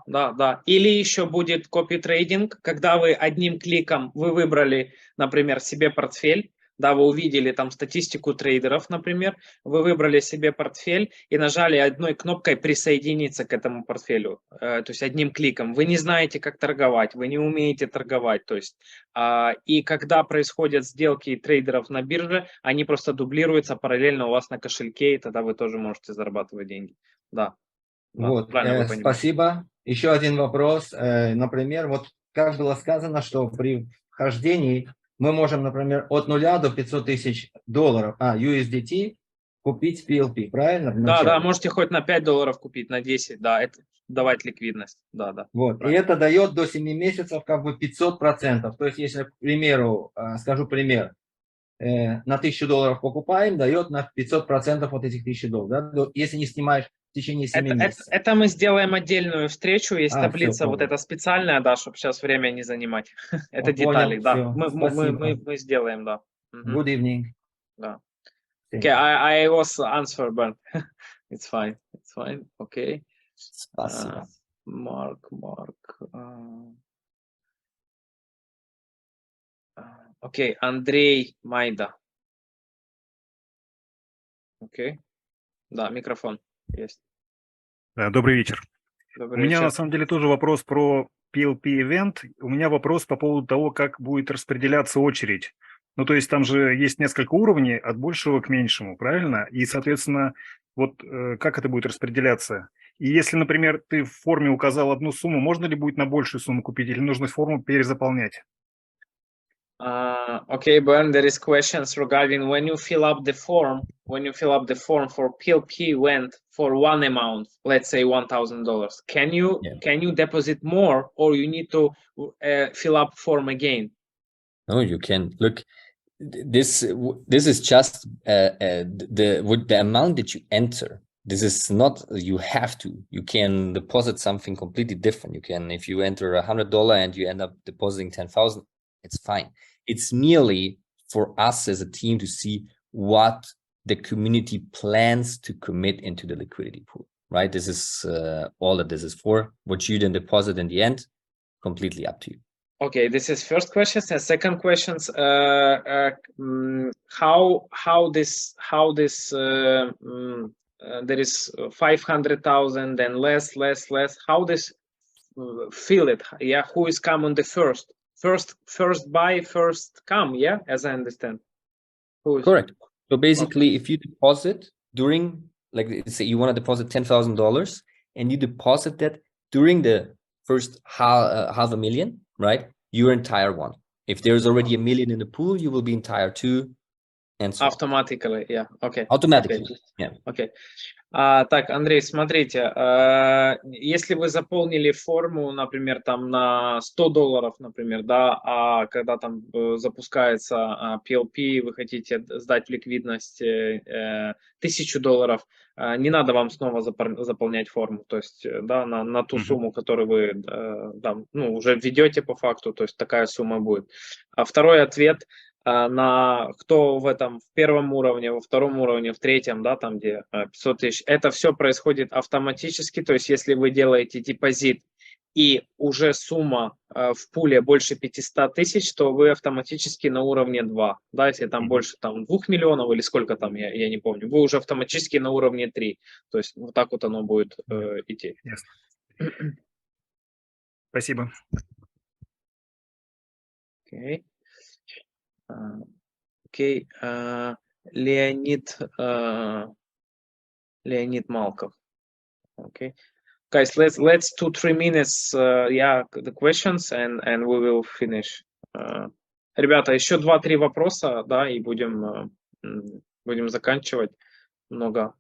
Или еще будет копи-трейдинг, когда вы одним кликом, вы выбрали, например, себе портфель, да, вы увидели там статистику трейдеров, например, вы выбрали себе портфель и нажали одной кнопкой присоединиться к этому портфелю, то есть одним кликом. Вы не знаете, как торговать, вы не умеете торговать, то есть, и когда происходят сделки трейдеров на бирже, они просто дублируются параллельно у вас на кошельке, и тогда вы тоже можете зарабатывать деньги, да. Вот, спасибо. Еще один вопрос. Например, вот как было сказано, что при вхождении мы можем, например, от 0 до 500 тысяч долларов, USDT, купить PLP, правильно? Да, можете хоть на $5 купить, на 10, да, это давать ликвидность, да. Вот, правильно. И это дает до 7 месяцев как бы 500%. То есть, если, к примеру, скажу пример, на $1000 покупаем, дает на 500% от этих $1000, да? Если не снимаешь в течение 7 месяцев. Это мы сделаем отдельную встречу, есть таблица, всё, вот понял. эта специальная, да, чтобы сейчас время не занимать. Это Понял, детали, да. всё, Мы сделаем, да. Good evening. Да. Thank Okay, you. I was answer, but it's fine. It's fine. Okay. Спасибо. Mark. Окей, Андрей Майда. Окей. Да, микрофон есть. Добрый вечер. Добрый У меня вечер. на самом деле тоже вопрос про PLP-event. У меня вопрос по поводу того, как будет распределяться очередь. Ну, то есть там же есть несколько уровней от большего к меньшему, правильно? И, соответственно, вот как это будет распределяться? И если, например, ты в форме указал одну сумму, можно ли будет на большую сумму купить или нужно форму перезаполнять? Okay, Bernd, there is questions regarding when you fill up the form for PLP went for one amount, let's say $1,000. Can you deposit more, or you need to fill up form again? No, you can. Look, this is just the amount that you enter. This is not you have to. You can deposit something completely different. You can, if you enter $100 and you end up depositing 10,000, it's fine. It's merely for us as a team to see what the community plans to commit into the liquidity pool, right? This is all that this is for. What you then deposit in the end, completely up to you. Okay, this is first question. And second questions, how this there is 500,000 and less. How this feel it? Yeah, who is coming the first? First buy, first come. Yeah, as I understand. Who is correct? So basically, if you deposit during, like, say you want to deposit $10,000 and you deposit that during the first half a million, right? You're in tier 1. If there's already $1 million in the pool, you will be in tier 2, and so automatically. Yeah. Okay. Automatically. Okay. Yeah. Okay. Так, Андрей, смотрите, если вы заполнили форму, например, там на $100, например, да, а когда там запускается PLP, вы хотите сдать в ликвидность $1000, не надо вам снова заполнять форму, то есть, да, на ту сумму, которую вы там, ну, уже введете по факту, то есть такая сумма будет. А второй ответ на кто в первом уровне, во втором уровне, в третьем, да, там где 500 тысяч, это все происходит автоматически, то есть если вы делаете депозит и уже сумма в пуле больше 500 тысяч, то вы автоматически на уровне 2, да, если там больше там 2 миллионов или сколько там, я не помню, вы уже автоматически на уровне 3, то есть вот так вот оно будет идти. Ясно. Спасибо. Okay. Окей, Леонид Малков. Okay, guys, let's 2-3 minutes, yeah, the questions and we will finish. Ребята, еще 2-3 вопроса, да, и будем заканчивать. Много.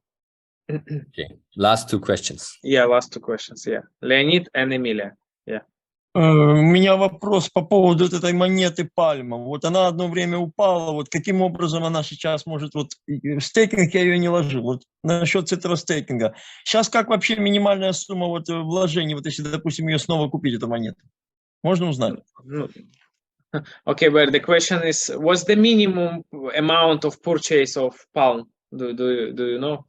Okay. Last 2 questions. Yeah, last 2 questions. Yeah, Леонид and Эмилия. Yeah. У меня вопрос по поводу вот этой монеты Пальма. Вот она одно время упала, вот каким образом она сейчас может, вот в стейкинг я ее не ложил, вот насчет цифростейкинга. Сейчас как вообще минимальная сумма вот вложений, вот если, допустим, ее снова купить, эту монету? Можно узнать? Okay, but the question is, what's the minimum amount of purchase of Palm? Do you know?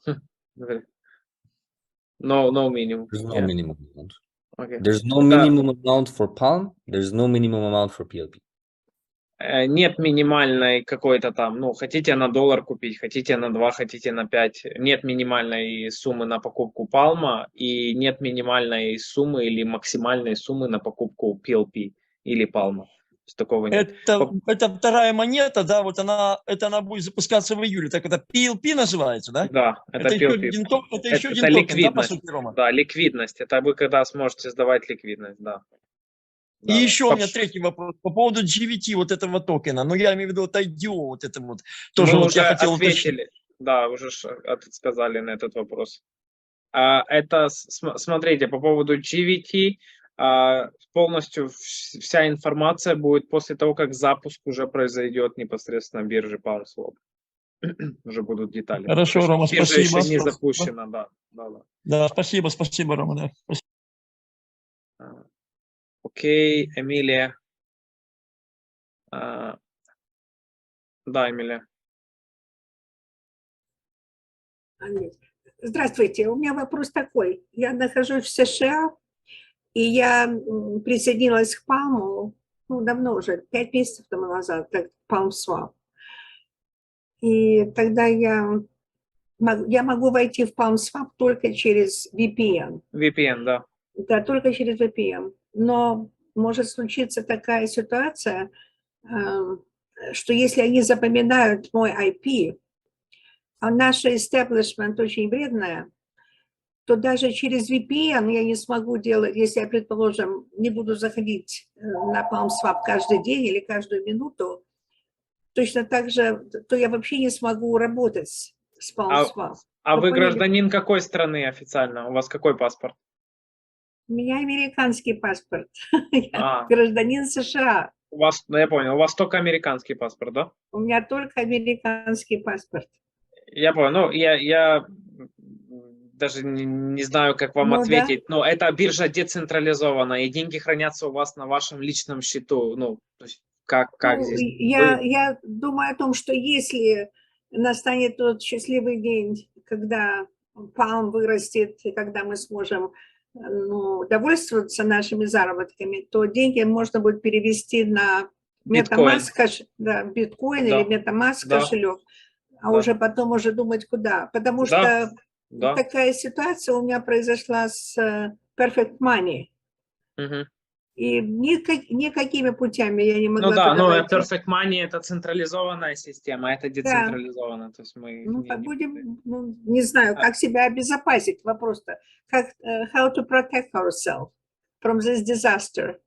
No minimum. There's no minimum amount. Okay. There's no minimum amount for Palm. There's no minimum amount for PLP. Нет минимальной какой-то там, ну, хотите на $1 купить, хотите на 2, хотите на 5. Нет минимальной суммы на покупку Palm, и нет минимальной суммы или максимальной суммы на покупку PLP или Palm. Такого нет. Это вторая монета, да, вот она будет запускаться в июле, так это PLP называется, да? Да, это PLP. Это еще один токен, да, по сути, Рома? Да, ликвидность, это вы когда сможете сдавать ликвидность, да. И еще у меня третий вопрос по поводу GVT вот этого токена, ну я имею в виду вот IDO, вот это вот, тоже вот я хотел ответили, да, уже сказали на этот вопрос. Это, смотрите, по поводу GVT, полностью вся информация будет после того, как запуск уже произойдет непосредственно биржи PalmSwap. уже будут детали. Хорошо, Рома, Биржа спасибо. еще не запущена, да. Да, спасибо, Рома. Да. Окей, Эмилия. Да, Эмилия. Здравствуйте, у меня вопрос такой. Я нахожусь в США, и я присоединилась к Palm, давно уже, 5 месяцев тому назад, к PalmSwap. И тогда я могу войти в PalmSwap только через VPN. VPN, да. Да, только через VPN. Но может случиться такая ситуация, что если они запоминают мой IP, а наша establishment очень вредная, то даже через VPN я не смогу делать, если я, предположим, не буду заходить на PalmSwap каждый день или каждую минуту, точно так же, то я вообще не смогу работать с PalmSwap. А вы гражданин какой страны официально? У вас какой паспорт? У меня американский паспорт. Я гражданин США. У вас, я понял, у вас только американский паспорт, да? У меня только американский паспорт. Я понял. Ну, я даже не знаю, как вам ответить. Да. Но эта биржа децентрализована, и деньги хранятся у вас на вашем личном счету. Ну, то есть как здесь? Я думаю о том, что если настанет тот счастливый день, когда Palm вырастет, и когда мы сможем довольствоваться нашими заработками, то деньги можно будет перевести на MetaMask, биткоин или MetaMask кошелек, уже потом уже думать куда. Потому что такая ситуация у меня произошла с Perfect Money. И никакими путями я не могла туда войти. Perfect Money — это централизованная система, это децентрализованно. То есть мы не знаю, как себя обезопасить. Вопрос-то, how to protect ourselves from this disaster.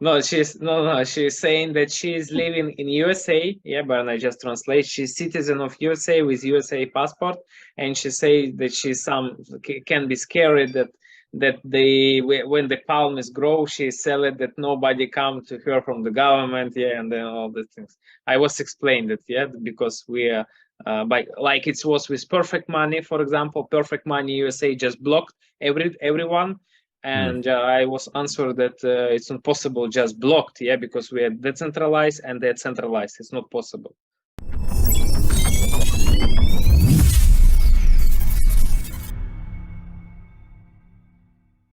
She's saying that she is living in USA. Yeah, but I just translate. She's citizen of USA with USA passport, and she says that can be scared that when the Palm is grow, she sell it, that nobody come to her from the government, and then all the things. I was explained it, because we are like it was with Perfect Money, for example. Perfect Money USA just blocked everyone. And I was answered that it's not possible, just blocked, because we are decentralized and decentralized. It's not possible.